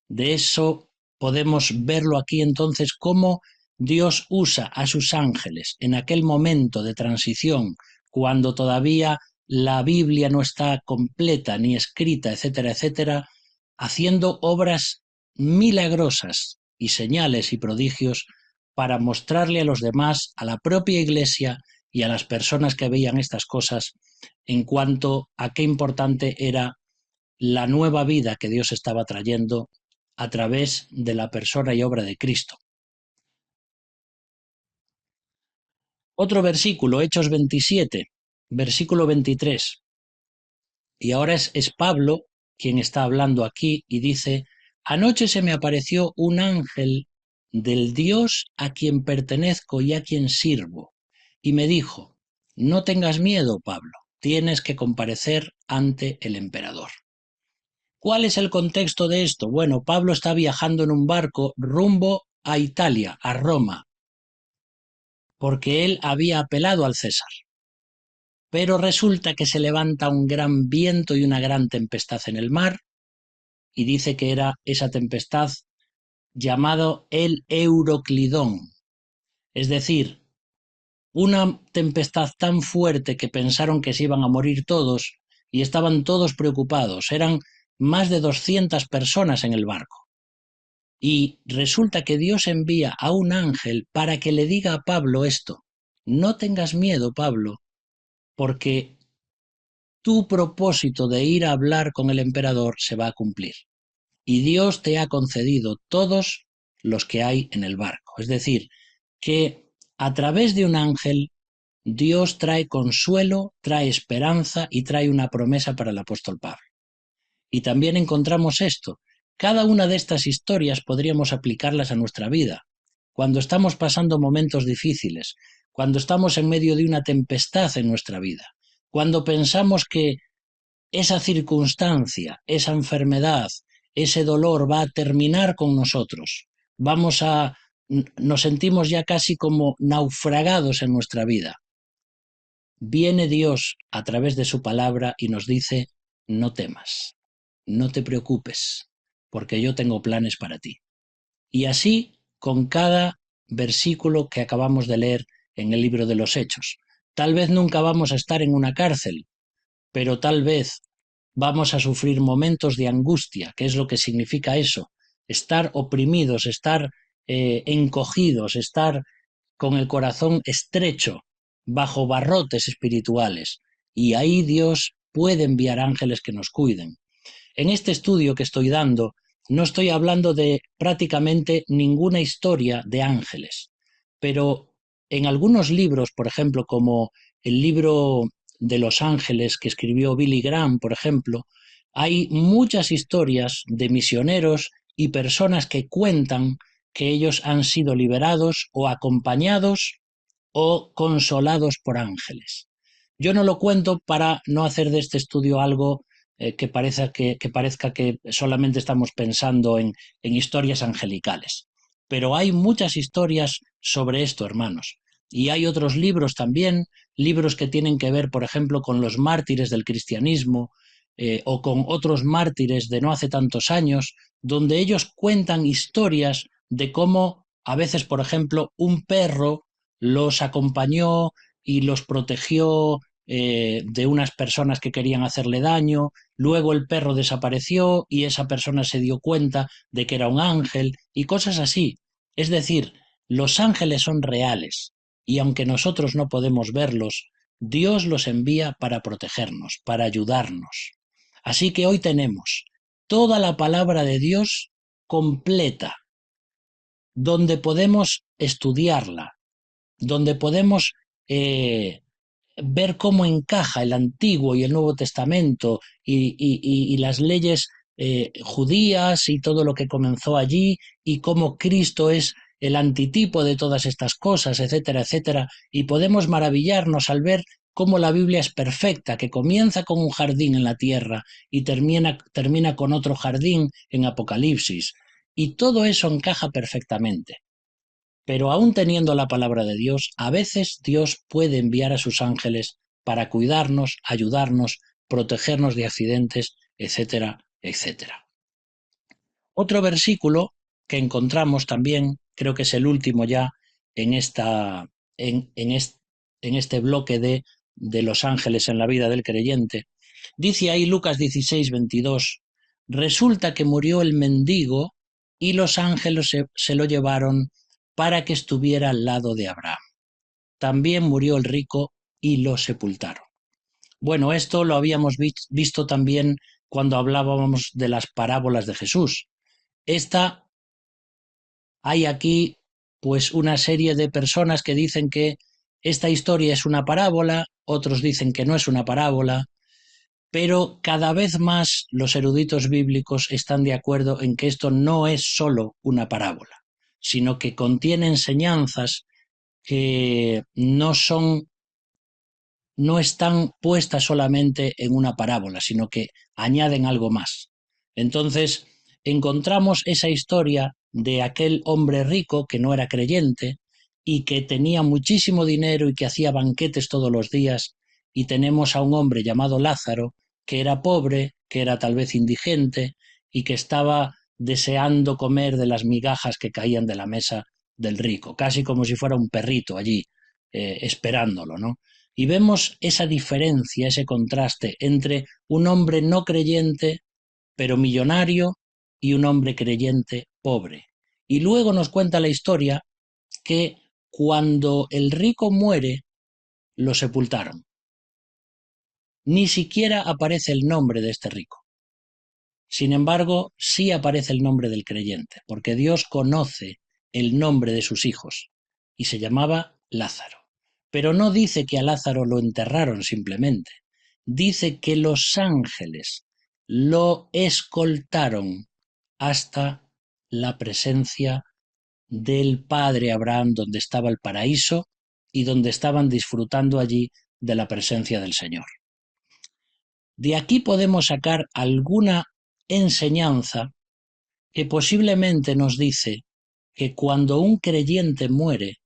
De eso podemos verlo aquí entonces cómo Dios usa a sus ángeles en aquel momento de transición, cuando todavía la Biblia no está completa ni escrita, etcétera, etcétera, haciendo obras milagrosas y señales y prodigios para mostrarle a los demás, a la propia Iglesia y a las personas que veían estas cosas en cuanto a qué importante era la nueva vida que Dios estaba trayendo a través de la persona y obra de Cristo. Otro versículo, Hechos 27, versículo 23. Y ahora es Pablo quien está hablando aquí y dice, anoche se me apareció un ángel del Dios a quien pertenezco y a quien sirvo, y me dijo, no tengas miedo, Pablo, tienes que comparecer ante el emperador. ¿Cuál es el contexto de esto? Bueno, Pablo está viajando en un barco rumbo a Italia, a Roma. porque él había apelado al César. Pero resulta que se levanta un gran viento y una gran tempestad en el mar, y dice que era esa tempestad llamado el Euroclidón, es decir, una tempestad tan fuerte que pensaron que se iban a morir todos y estaban todos preocupados. Eran más de 200 personas en el barco. Y resulta que Dios envía a un ángel para que le diga a Pablo esto: no tengas miedo, Pablo, porque tu propósito de ir a hablar con el emperador se va a cumplir. Y Dios te ha concedido todos los que hay en el barco. Es decir, que a través de un ángel Dios trae consuelo, trae esperanza y trae una promesa para el apóstol Pablo. Y también encontramos esto. Cada una de estas historias podríamos aplicarlas a nuestra vida. Cuando estamos pasando momentos difíciles, cuando estamos en medio de una tempestad en nuestra vida, cuando pensamos que esa circunstancia, esa enfermedad, ese dolor va a terminar con nosotros, nos sentimos ya casi como naufragados en nuestra vida. Viene Dios a través de su palabra y nos dice: no temas, no te preocupes, porque yo tengo planes para ti. Y así con cada versículo que acabamos de leer en el libro de los Hechos. Tal vez nunca vamos a estar en una cárcel, pero tal vez vamos a sufrir momentos de angustia, que es lo que significa eso: estar oprimidos, estar encogidos, estar con el corazón estrecho, bajo barrotes espirituales. Y ahí Dios puede enviar ángeles que nos cuiden. En este estudio que estoy dando, no estoy hablando de prácticamente ninguna historia de ángeles, pero en algunos libros, por ejemplo, como el libro de los ángeles que escribió Billy Graham, por ejemplo, hay muchas historias de misioneros y personas que cuentan que ellos han sido liberados o acompañados o consolados por ángeles. Yo no lo cuento para no hacer de este estudio algo que parezca que solamente estamos pensando en historias angelicales. Pero hay muchas historias sobre esto, hermanos. Y hay otros libros también, libros que tienen que ver, por ejemplo, con los mártires del cristianismo, o con otros mártires de no hace tantos años, donde ellos cuentan historias de cómo a veces, por ejemplo, un perro los acompañó y los protegió de unas personas que querían hacerle daño. Luego el perro desapareció y esa persona se dio cuenta de que era un ángel y cosas así. Es decir, los ángeles son reales y aunque nosotros no podemos verlos, Dios los envía para protegernos, para ayudarnos. Así que hoy tenemos toda la palabra de Dios completa, donde podemos estudiarla, donde podemos ver cómo encaja el Antiguo y el Nuevo Testamento y las leyes judías y todo lo que comenzó allí, y cómo Cristo es el antitipo de todas estas cosas, etcétera, etcétera. Y podemos maravillarnos al ver cómo la Biblia es perfecta, que comienza con un jardín en la tierra y termina con otro jardín en Apocalipsis. Y todo eso encaja perfectamente. Pero aún teniendo la palabra de Dios, a veces Dios puede enviar a sus ángeles para cuidarnos, ayudarnos, protegernos de accidentes, etcétera, etcétera. Otro versículo que encontramos también, creo que es el último ya en, en este bloque de los ángeles en la vida del creyente, dice ahí Lucas 16:22: resulta que murió el mendigo y los ángeles se lo llevaron para que estuviera al lado de Abraham. También murió el rico y lo sepultaron. Bueno, esto lo habíamos visto también cuando hablábamos de las parábolas de Jesús. Hay aquí pues una serie de personas que dicen que esta historia es una parábola, otros dicen que no es una parábola, pero cada vez más los eruditos bíblicos están de acuerdo en que esto no es solo una parábola, sino que contiene enseñanzas que no están puestas solamente en una parábola, sino que añaden algo más. Entonces, encontramos esa historia de aquel hombre rico que no era creyente y que tenía muchísimo dinero y que hacía banquetes todos los días, y tenemos a un hombre llamado Lázaro, que era pobre, que era tal vez indigente y que estaba deseando comer de las migajas que caían de la mesa del rico, casi como si fuera un perrito allí, esperándolo, ¿no? Y vemos esa diferencia, ese contraste entre un hombre no creyente, pero millonario, y un hombre creyente pobre. Y luego nos cuenta la historia que cuando el rico muere, lo sepultaron. Ni siquiera aparece el nombre de este rico. Sin embargo, sí aparece el nombre del creyente, porque Dios conoce el nombre de sus hijos, y se llamaba Lázaro. Pero no dice que a Lázaro lo enterraron simplemente, dice que los ángeles lo escoltaron hasta la presencia del padre Abraham, donde estaba el paraíso y donde estaban disfrutando allí de la presencia del Señor. De aquí podemos sacar alguna enseñanza que posiblemente nos dice que cuando un creyente muere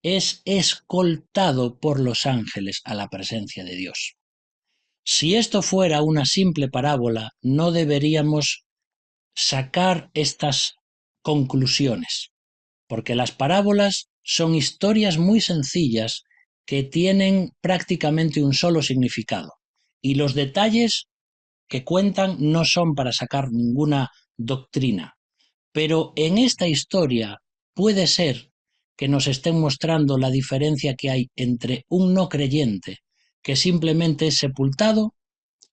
es escoltado por los ángeles a la presencia de Dios. Si esto fuera una simple parábola, no deberíamos sacar estas conclusiones, porque las parábolas son historias muy sencillas que tienen prácticamente un solo significado, y los detalles que cuentan no son para sacar ninguna doctrina. Pero en esta historia puede ser que nos estén mostrando la diferencia que hay entre un no creyente que simplemente es sepultado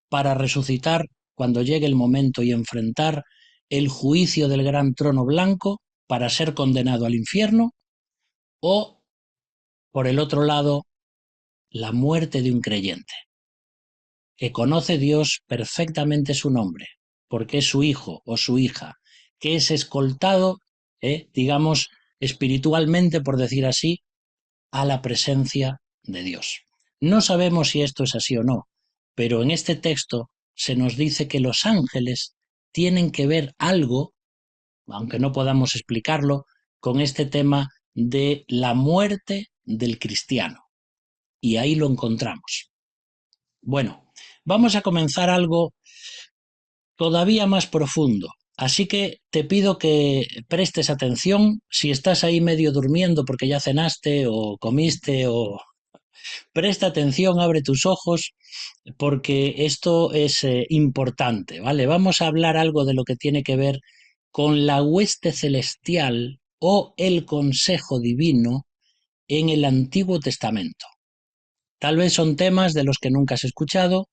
para resucitar cuando llegue el momento y enfrentar el juicio del gran trono blanco para ser condenado al infierno, o, por el otro lado, la muerte de un creyente, que conoce Dios perfectamente su nombre, porque es su hijo o su hija, que es escoltado, digamos, espiritualmente, por decir así, a la presencia de Dios. No sabemos si esto es así o no, pero en este texto se nos dice que los ángeles tienen que ver algo, aunque no podamos explicarlo, con este tema de la muerte del cristiano. Y ahí lo encontramos. Bueno, vamos a comenzar algo todavía más profundo. Así que te pido que prestes atención. Si estás ahí medio durmiendo porque ya cenaste o comiste, o presta atención, abre tus ojos, porque esto es importante, ¿vale? Vamos a hablar algo de lo que tiene que ver con la hueste celestial o el consejo divino en el Antiguo Testamento. Tal vez son temas de los que nunca has escuchado,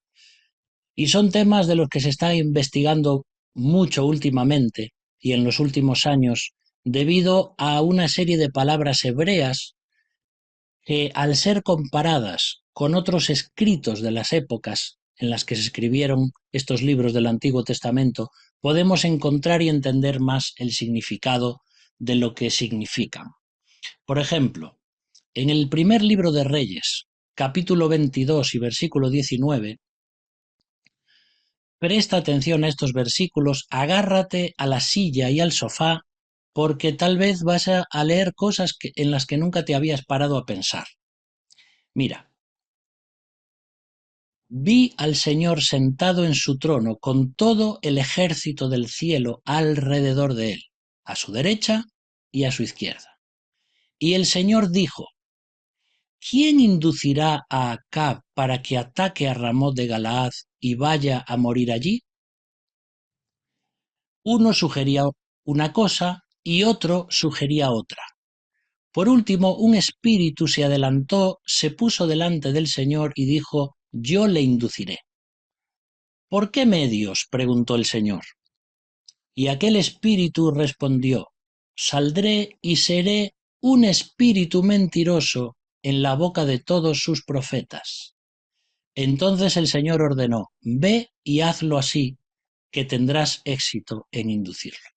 y son temas de los que se está investigando mucho últimamente y en los últimos años, debido a una serie de palabras hebreas que, al ser comparadas con otros escritos de las épocas en las que se escribieron estos libros del Antiguo Testamento, podemos encontrar y entender más el significado de lo que significan. Por ejemplo, en el primer libro de Reyes, capítulo 22 y versículo 19, presta atención a estos versículos, agárrate a la silla y al sofá, porque tal vez vas a leer cosas en las que nunca te habías parado a pensar. Mira, vi al Señor sentado en su trono con todo el ejército del cielo alrededor de él, a su derecha y a su izquierda. Y el Señor dijo: ¿quién inducirá a Acab para que ataque a Ramot de Galaad y vaya a morir allí? Uno sugería una cosa y otro sugería otra. Por último, un espíritu se adelantó, se puso delante del Señor y dijo: yo le induciré. ¿Por qué medios?, preguntó el Señor. Y aquel espíritu respondió: saldré y seré un espíritu mentiroso en la boca de todos sus profetas. Entonces el Señor ordenó: ve y hazlo así, que tendrás éxito en inducirlo.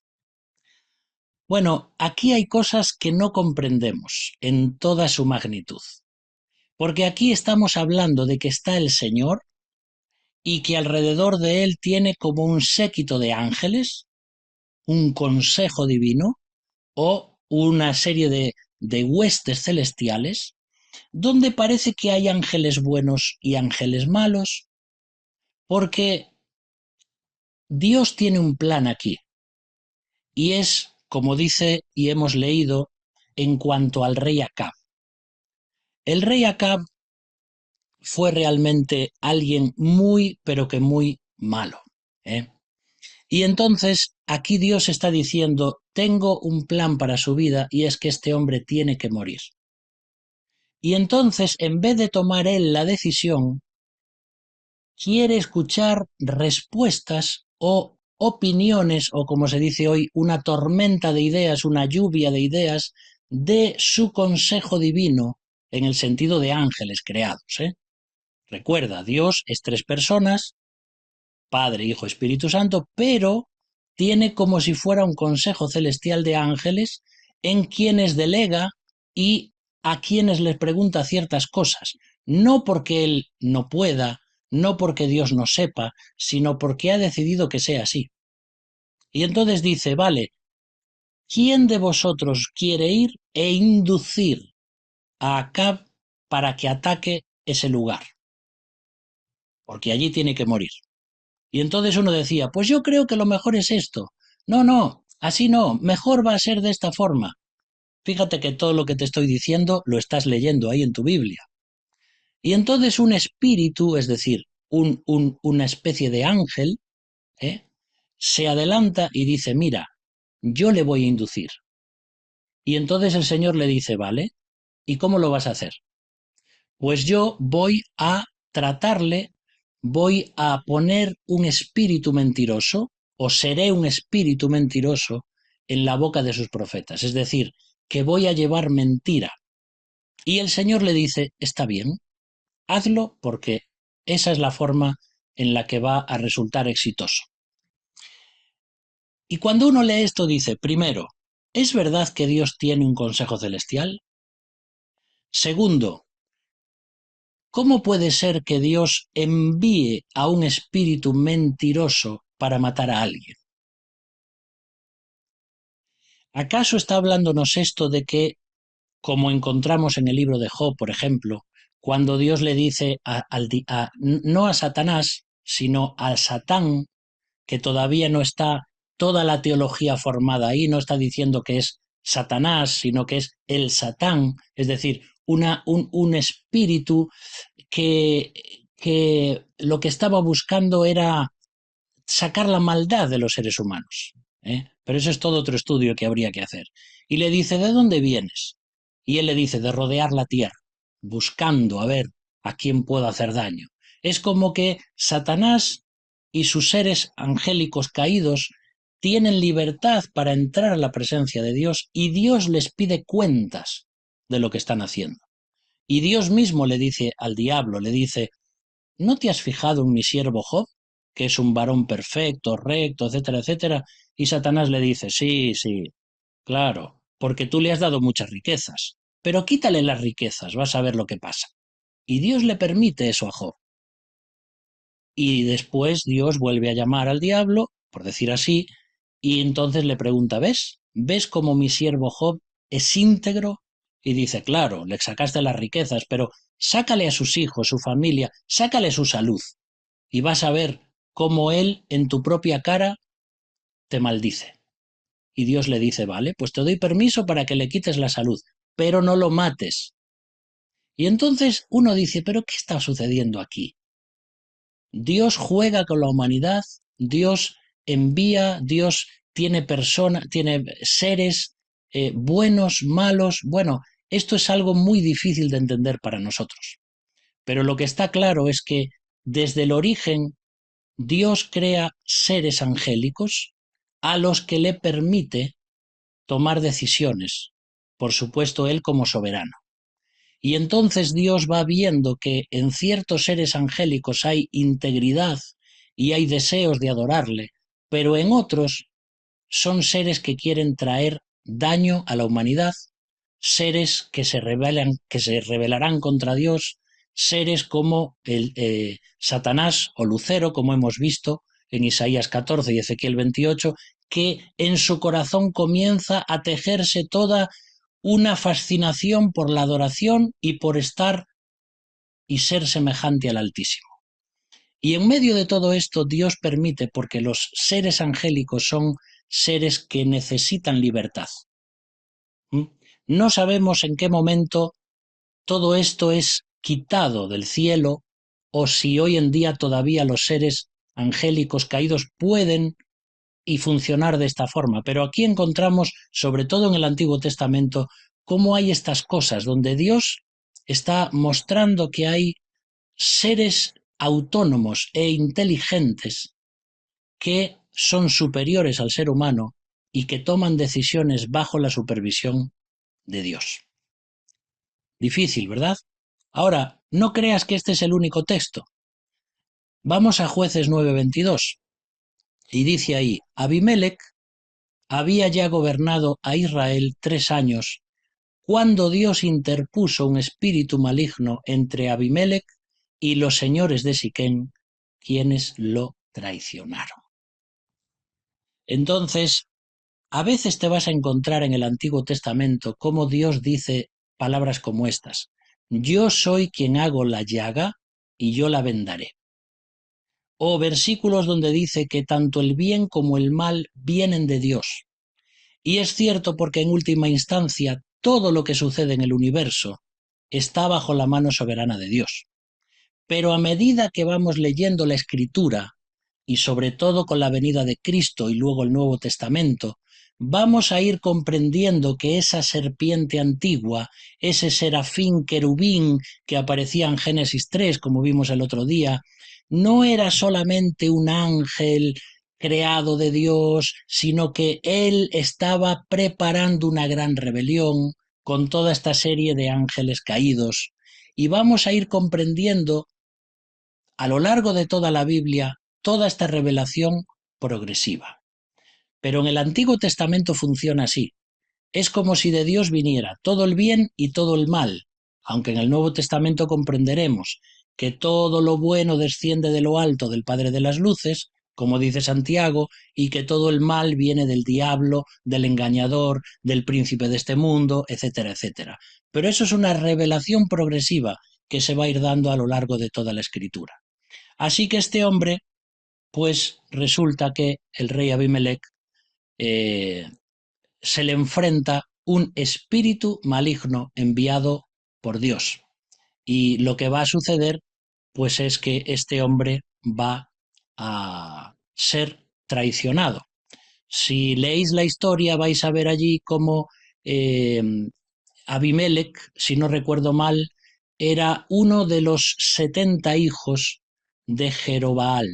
Bueno, aquí hay cosas que no comprendemos en toda su magnitud, porque aquí estamos hablando de que está el Señor y que alrededor de él tiene como un séquito de ángeles, un consejo divino o una serie de huestes celestiales, donde parece que hay ángeles buenos y ángeles malos, porque Dios tiene un plan aquí, y es, como dice y hemos leído, en cuanto al rey Acab. El rey Acab fue realmente alguien muy, pero que muy malo, ¿eh? Y entonces aquí Dios está diciendo, tengo un plan para su vida y es que este hombre tiene que morir. Y entonces, en vez de tomar él la decisión, quiere escuchar respuestas o opiniones, o como se dice hoy, una tormenta de ideas, una lluvia de ideas de su consejo divino, en el sentido de ángeles creados, ¿eh? Recuerda, Dios es tres personas, Padre, Hijo, Espíritu Santo, pero tiene como si fuera un consejo celestial de ángeles en quienes delega y a quienes les pregunta ciertas cosas, no porque él no pueda, no porque Dios no sepa, sino porque ha decidido que sea así. Y entonces dice, vale, ¿quién de vosotros quiere ir e inducir a Acab para que ataque ese lugar? Porque allí tiene que morir. Y entonces uno decía, pues yo creo que lo mejor es esto. No, no, así no, mejor va a ser de esta forma. Fíjate que todo lo que te estoy diciendo lo estás leyendo ahí en tu Biblia. Y entonces un espíritu, es decir, una especie de ángel, ¿eh?, se adelanta y dice, mira, yo le voy a inducir. Y entonces el Señor le dice, vale, ¿y cómo lo vas a hacer? Pues yo voy a tratarle, voy a poner un espíritu mentiroso, o seré un espíritu mentiroso en la boca de sus profetas, es decir, que voy a llevar mentira. Y el Señor le dice, está bien, hazlo porque esa es la forma en la que va a resultar exitoso. Y cuando uno lee esto dice, primero, ¿es verdad que Dios tiene un consejo celestial? Segundo, ¿cómo puede ser que Dios envíe a un espíritu mentiroso para matar a alguien? ¿Acaso está hablándonos esto de que, como encontramos en el libro de Job, por ejemplo, cuando Dios le dice no a Satanás, sino al Satán, que todavía no está toda la teología formada ahí, no está diciendo que es Satanás, sino que es el Satán, es decir, un espíritu que, que lo que estaba buscando era sacar la maldad de los seres humanos, ¿eh? Pero eso es todo otro estudio que habría que hacer. Y le dice, ¿de dónde vienes? Y él le dice, de rodear la tierra, buscando a ver a quién puedo hacer daño. Es como que Satanás y sus seres angélicos caídos tienen libertad para entrar a la presencia de Dios y Dios les pide cuentas de lo que están haciendo. Y Dios mismo le dice al diablo, le dice, ¿no te has fijado en mi siervo Job, que es un varón perfecto, recto, etcétera, etcétera? Y Satanás le dice, sí, sí, claro, porque tú le has dado muchas riquezas, pero quítale las riquezas, vas a ver lo que pasa. Y Dios le permite eso a Job. Y después Dios vuelve a llamar al diablo, por decir así, y entonces le pregunta, ¿ves? ¿Ves cómo mi siervo Job es íntegro? Y dice, claro, le sacaste las riquezas, pero sácale a sus hijos, su familia, sácale su salud, y vas a ver cómo él en tu propia cara te maldice. Y Dios le dice, vale, pues te doy permiso para que le quites la salud, pero no lo mates. Y entonces uno dice, ¿pero qué está sucediendo aquí? Dios juega con la humanidad, Dios envía, Dios tiene personas, tiene seres buenos, malos. Bueno, esto es algo muy difícil de entender para nosotros. Pero lo que está claro es que desde el origen Dios crea seres angélicos a los que le permite tomar decisiones, por supuesto Él como soberano. Y entonces Dios va viendo que en ciertos seres angélicos hay integridad y hay deseos de adorarle, pero en otros son seres que quieren traer daño a la humanidad, seres que se rebelan, que se rebelarán contra Dios, seres como Satanás o Lucero, como hemos visto en Isaías 14 y Ezequiel 28, que en su corazón comienza a tejerse toda una fascinación por la adoración y por estar y ser semejante al Altísimo. Y en medio de todo esto Dios permite, porque los seres angélicos son seres que necesitan libertad. ¿Mm? No sabemos en qué momento todo esto es quitado del cielo o si hoy en día todavía los seres angélicos caídos pueden y funcionar de esta forma. Pero aquí encontramos, sobre todo en el Antiguo Testamento, cómo hay estas cosas donde Dios está mostrando que hay seres autónomos e inteligentes que son superiores al ser humano y que toman decisiones bajo la supervisión de Dios. Difícil, ¿verdad? Ahora, no creas que este es el único texto. Vamos a Jueces 9:22 y dice ahí: Abimelec había ya gobernado a Israel 3 años cuando Dios interpuso un espíritu maligno entre Abimelec y los señores de Siquem, quienes lo traicionaron. Entonces, a veces te vas a encontrar en el Antiguo Testamento cómo Dios dice palabras como estas: yo soy quien hago la llaga y yo la vendaré. O versículos donde dice que tanto el bien como el mal vienen de Dios. Y es cierto, porque en última instancia todo lo que sucede en el universo está bajo la mano soberana de Dios. Pero a medida que vamos leyendo la Escritura, y sobre todo con la venida de Cristo y luego el Nuevo Testamento, vamos a ir comprendiendo que esa serpiente antigua, ese serafín querubín que aparecía en Génesis 3, como vimos el otro día, no era solamente un ángel creado de Dios, sino que él estaba preparando una gran rebelión con toda esta serie de ángeles caídos. Y vamos a ir comprendiendo a lo largo de toda la Biblia toda esta revelación progresiva. Pero en el Antiguo Testamento funciona así. Es como si de Dios viniera todo el bien y todo el mal, aunque en el Nuevo Testamento comprenderemos que todo lo bueno desciende de lo alto del Padre de las Luces, como dice Santiago, y que todo el mal viene del diablo, del engañador, del príncipe de este mundo, etcétera, etcétera. Pero eso es una revelación progresiva que se va a ir dando a lo largo de toda la Escritura. Así que este hombre, pues resulta que el rey Abimelec eh, se le enfrenta un espíritu maligno enviado por Dios. Y lo que va a suceder, pues es que este hombre va a ser traicionado. Si leéis la historia, vais a ver allí cómo eh, Abimelec, si no recuerdo mal, era uno de los 70 hijos de Jerobaal.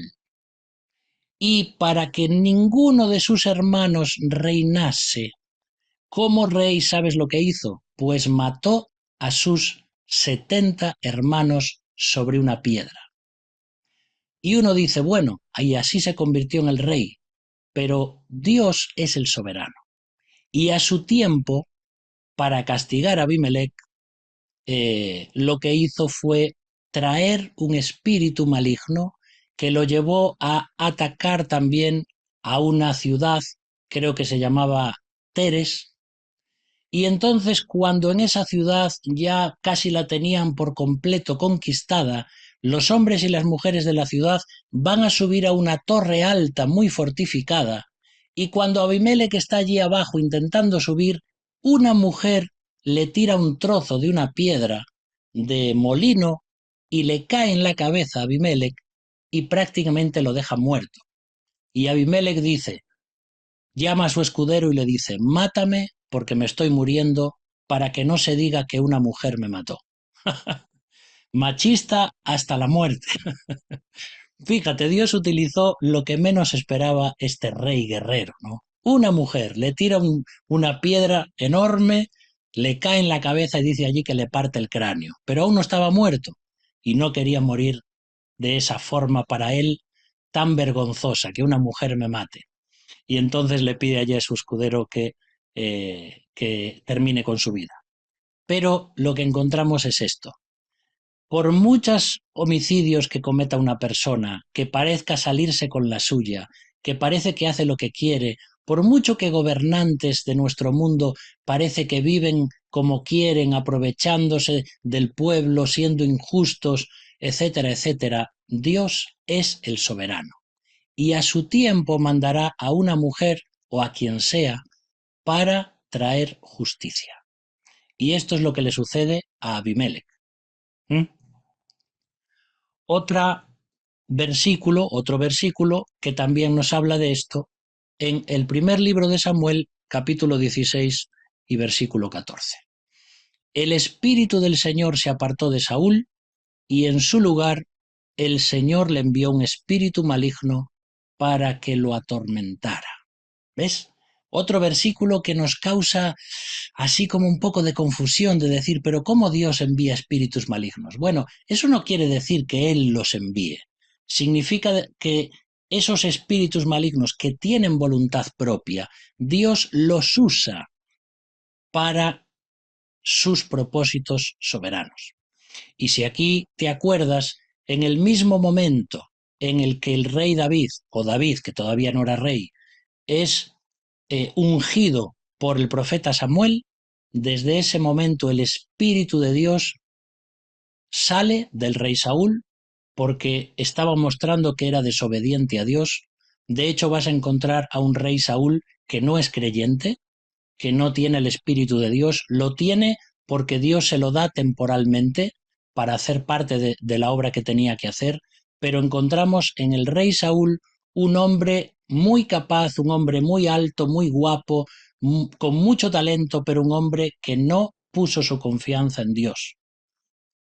Y para que ninguno de sus hermanos reinase como rey, ¿sabes lo que hizo? Pues mató a sus 70 hermanos sobre una piedra. Y uno dice, bueno, y así se convirtió en el rey, pero Dios es el soberano. Y a su tiempo, para castigar a Abimelec, lo que hizo fue traer un espíritu maligno que lo llevó a atacar también a una ciudad, creo que se llamaba Teres, y entonces cuando en esa ciudad ya casi la tenían por completo conquistada, los hombres y las mujeres de la ciudad van a subir a una torre alta muy fortificada, y cuando Abimelec está allí abajo intentando subir, una mujer le tira un trozo de una piedra de molino y le cae en la cabeza a Abimelec y prácticamente lo deja muerto. Y Abimelec dice, llama a su escudero y le dice, mátame porque me estoy muriendo para que no se diga que una mujer me mató. Machista hasta la muerte. Fíjate, Dios utilizó lo que menos esperaba este rey guerrero, ¿no? Una mujer le tira una piedra enorme, le cae en la cabeza y dice allí que le parte el cráneo, pero aún no estaba muerto y no quería morir de esa forma para él tan vergonzosa, que una mujer me mate. Y entonces le pide allí a su escudero que termine con su vida. Pero lo que encontramos es esto. Por muchos homicidios que cometa una persona, que parezca salirse con la suya, que parece que hace lo que quiere, por mucho que gobernantes de nuestro mundo parece que viven como quieren, aprovechándose del pueblo, siendo injustos, etcétera, etcétera. Dios es el soberano y a su tiempo mandará a una mujer o a quien sea para traer justicia. Y esto es lo que le sucede a Abimelech. ¿Mm? Otro versículo que también nos habla de esto en el primer libro de Samuel, capítulo 16 y versículo 14. El espíritu del Señor se apartó de Saúl y en su lugar el Señor le envió un espíritu maligno para que lo atormentara. ¿Ves? Otro versículo que nos causa así como un poco de confusión de decir, pero ¿cómo Dios envía espíritus malignos? Bueno, eso no quiere decir que Él los envíe. Significa que esos espíritus malignos que tienen voluntad propia, Dios los usa para sus propósitos soberanos. Y si aquí te acuerdas, en el mismo momento en el que el rey David, o David, que todavía no era rey, es ungido por el profeta Samuel, desde ese momento el Espíritu de Dios sale del rey Saúl porque estaba mostrando que era desobediente a Dios. De hecho, vas a encontrar a un rey Saúl que no es creyente, que no tiene el Espíritu de Dios, lo tiene porque Dios se lo da temporalmente para hacer parte de la obra que tenía que hacer, pero encontramos en el rey Saúl un hombre muy capaz, un hombre muy alto, muy guapo, con mucho talento, pero un hombre que no puso su confianza en Dios.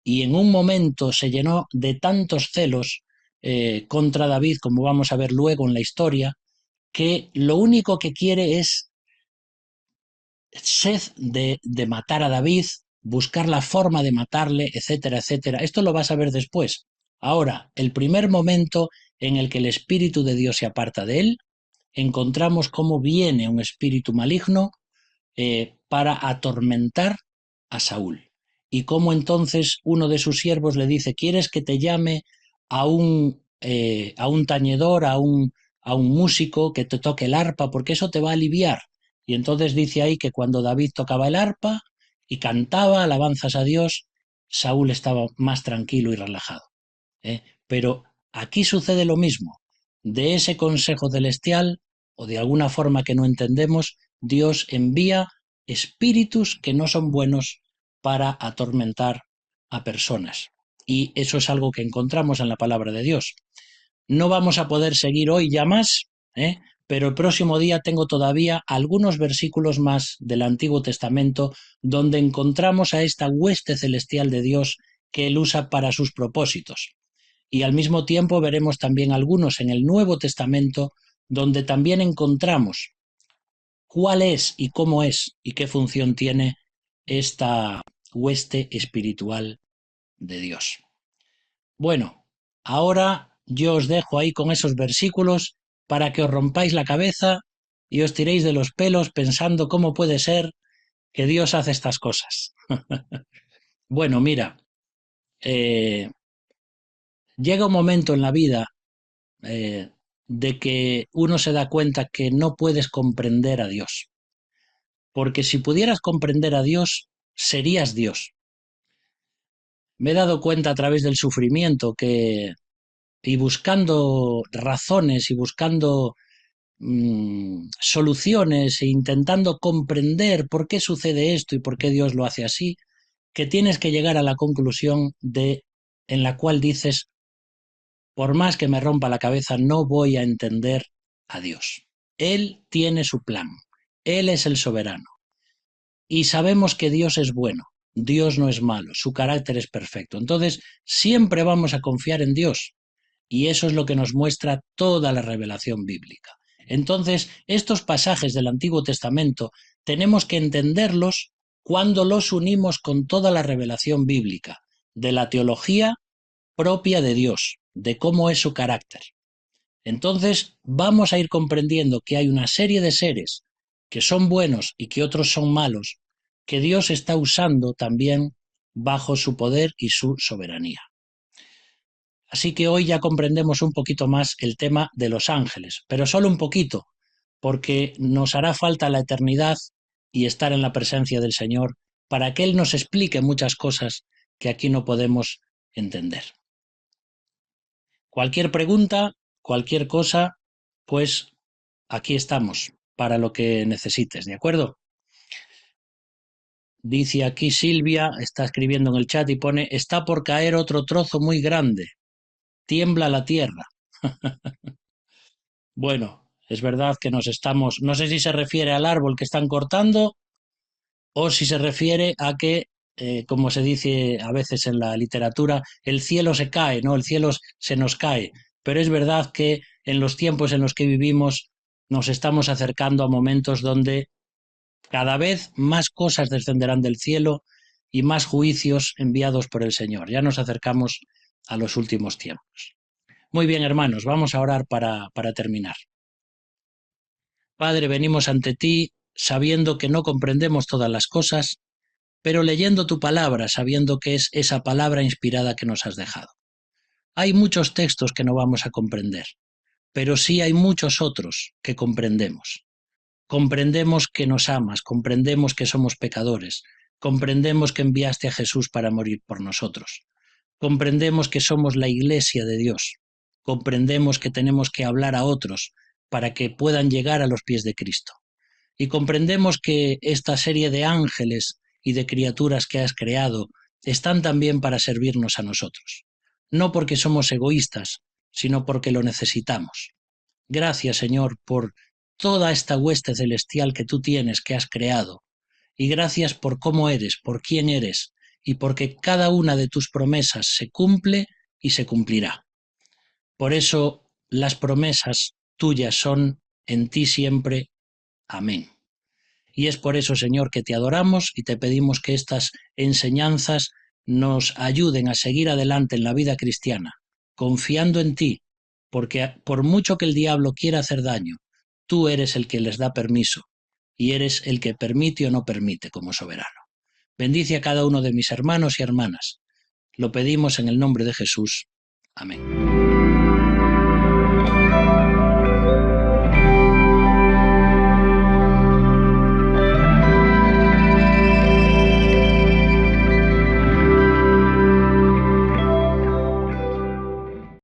Y en un momento se llenó de tantos celos contra David, como vamos a ver luego en la historia, que lo único que quiere es sed de matar a David, buscar la forma de matarle, etcétera, etcétera. Esto lo vas a ver después. Ahora, el primer momento en el que el Espíritu de Dios se aparta de él, encontramos cómo viene un espíritu maligno para atormentar a Saúl. Y cómo entonces uno de sus siervos le dice, ¿quieres que te llame a un tañedor, a un músico que te toque el arpa? Porque eso te va a aliviar. Y entonces dice ahí que cuando David tocaba el arpa y cantaba alabanzas a Dios, Saúl estaba más tranquilo y relajado. Pero aquí sucede lo mismo. De ese consejo celestial, o de alguna forma que no entendemos, Dios envía espíritus que no son buenos para atormentar a personas. Y eso es algo que encontramos en la palabra de Dios. No vamos a poder seguir hoy ya más, pero el próximo día tengo todavía algunos versículos más del Antiguo Testamento donde encontramos a esta hueste celestial de Dios que Él usa para sus propósitos. Y al mismo tiempo veremos también algunos en el Nuevo Testamento donde también encontramos cuál es y cómo es y qué función tiene esta hueste espiritual de Dios. Bueno, ahora yo os dejo ahí con esos versículos para que os rompáis la cabeza y os tiréis de los pelos pensando cómo puede ser que Dios hace estas cosas. Bueno, mira, eh, llega un momento en la vida de que uno se da cuenta que no puedes comprender a Dios. Porque si pudieras comprender a Dios, serías Dios. Me he dado cuenta a través del sufrimiento y buscando razones y buscando soluciones e intentando comprender por qué sucede esto y por qué Dios lo hace así, que tienes que llegar a la conclusión en la cual dices, por más que me rompa la cabeza, no voy a entender a Dios. Él tiene su plan. Él es el soberano. Y sabemos que Dios es bueno. Dios no es malo. Su carácter es perfecto. Entonces, siempre vamos a confiar en Dios. Y eso es lo que nos muestra toda la revelación bíblica. Entonces, estos pasajes del Antiguo Testamento tenemos que entenderlos cuando los unimos con toda la revelación bíblica, de la teología propia de Dios, de cómo es su carácter. Entonces vamos a ir comprendiendo que hay una serie de seres que son buenos y que otros son malos, que Dios está usando también bajo su poder y su soberanía. Así que hoy ya comprendemos un poquito más el tema de los ángeles, pero solo un poquito, porque nos hará falta la eternidad y estar en la presencia del Señor para que Él nos explique muchas cosas que aquí no podemos entender. Cualquier pregunta, cualquier cosa, pues aquí estamos para lo que necesites, ¿de acuerdo? Dice aquí Silvia, está escribiendo en el chat y pone, está por caer otro trozo muy grande, tiembla la tierra. Bueno, es verdad que nos estamos, no sé si se refiere al árbol que están cortando o si se refiere a que, como se dice a veces en la literatura, el cielo se cae, ¿no? El cielo se nos cae. Pero es verdad que en los tiempos en los que vivimos nos estamos acercando a momentos donde cada vez más cosas descenderán del cielo y más juicios enviados por el Señor. Ya nos acercamos a los últimos tiempos. Muy bien, hermanos, vamos a orar para terminar. Padre, venimos ante ti sabiendo que no comprendemos todas las cosas, pero leyendo tu palabra, sabiendo que es esa palabra inspirada que nos has dejado. Hay muchos textos que no vamos a comprender, pero sí hay muchos otros que comprendemos. Comprendemos que nos amas, comprendemos que somos pecadores, comprendemos que enviaste a Jesús para morir por nosotros, comprendemos que somos la iglesia de Dios, comprendemos que tenemos que hablar a otros para que puedan llegar a los pies de Cristo. Y comprendemos que esta serie de ángeles y de criaturas que has creado están también para servirnos a nosotros, no porque somos egoístas, sino porque lo necesitamos. Gracias, Señor, por toda esta hueste celestial que tú tienes, que has creado, y gracias por cómo eres, por quién eres, y porque cada una de tus promesas se cumple y se cumplirá. Por eso las promesas tuyas son en ti siempre. Amén. Y es por eso, Señor, que te adoramos y te pedimos que estas enseñanzas nos ayuden a seguir adelante en la vida cristiana, confiando en ti, porque por mucho que el diablo quiera hacer daño, tú eres el que les da permiso y eres el que permite o no permite como soberano. Bendice a cada uno de mis hermanos y hermanas. Lo pedimos en el nombre de Jesús. Amén.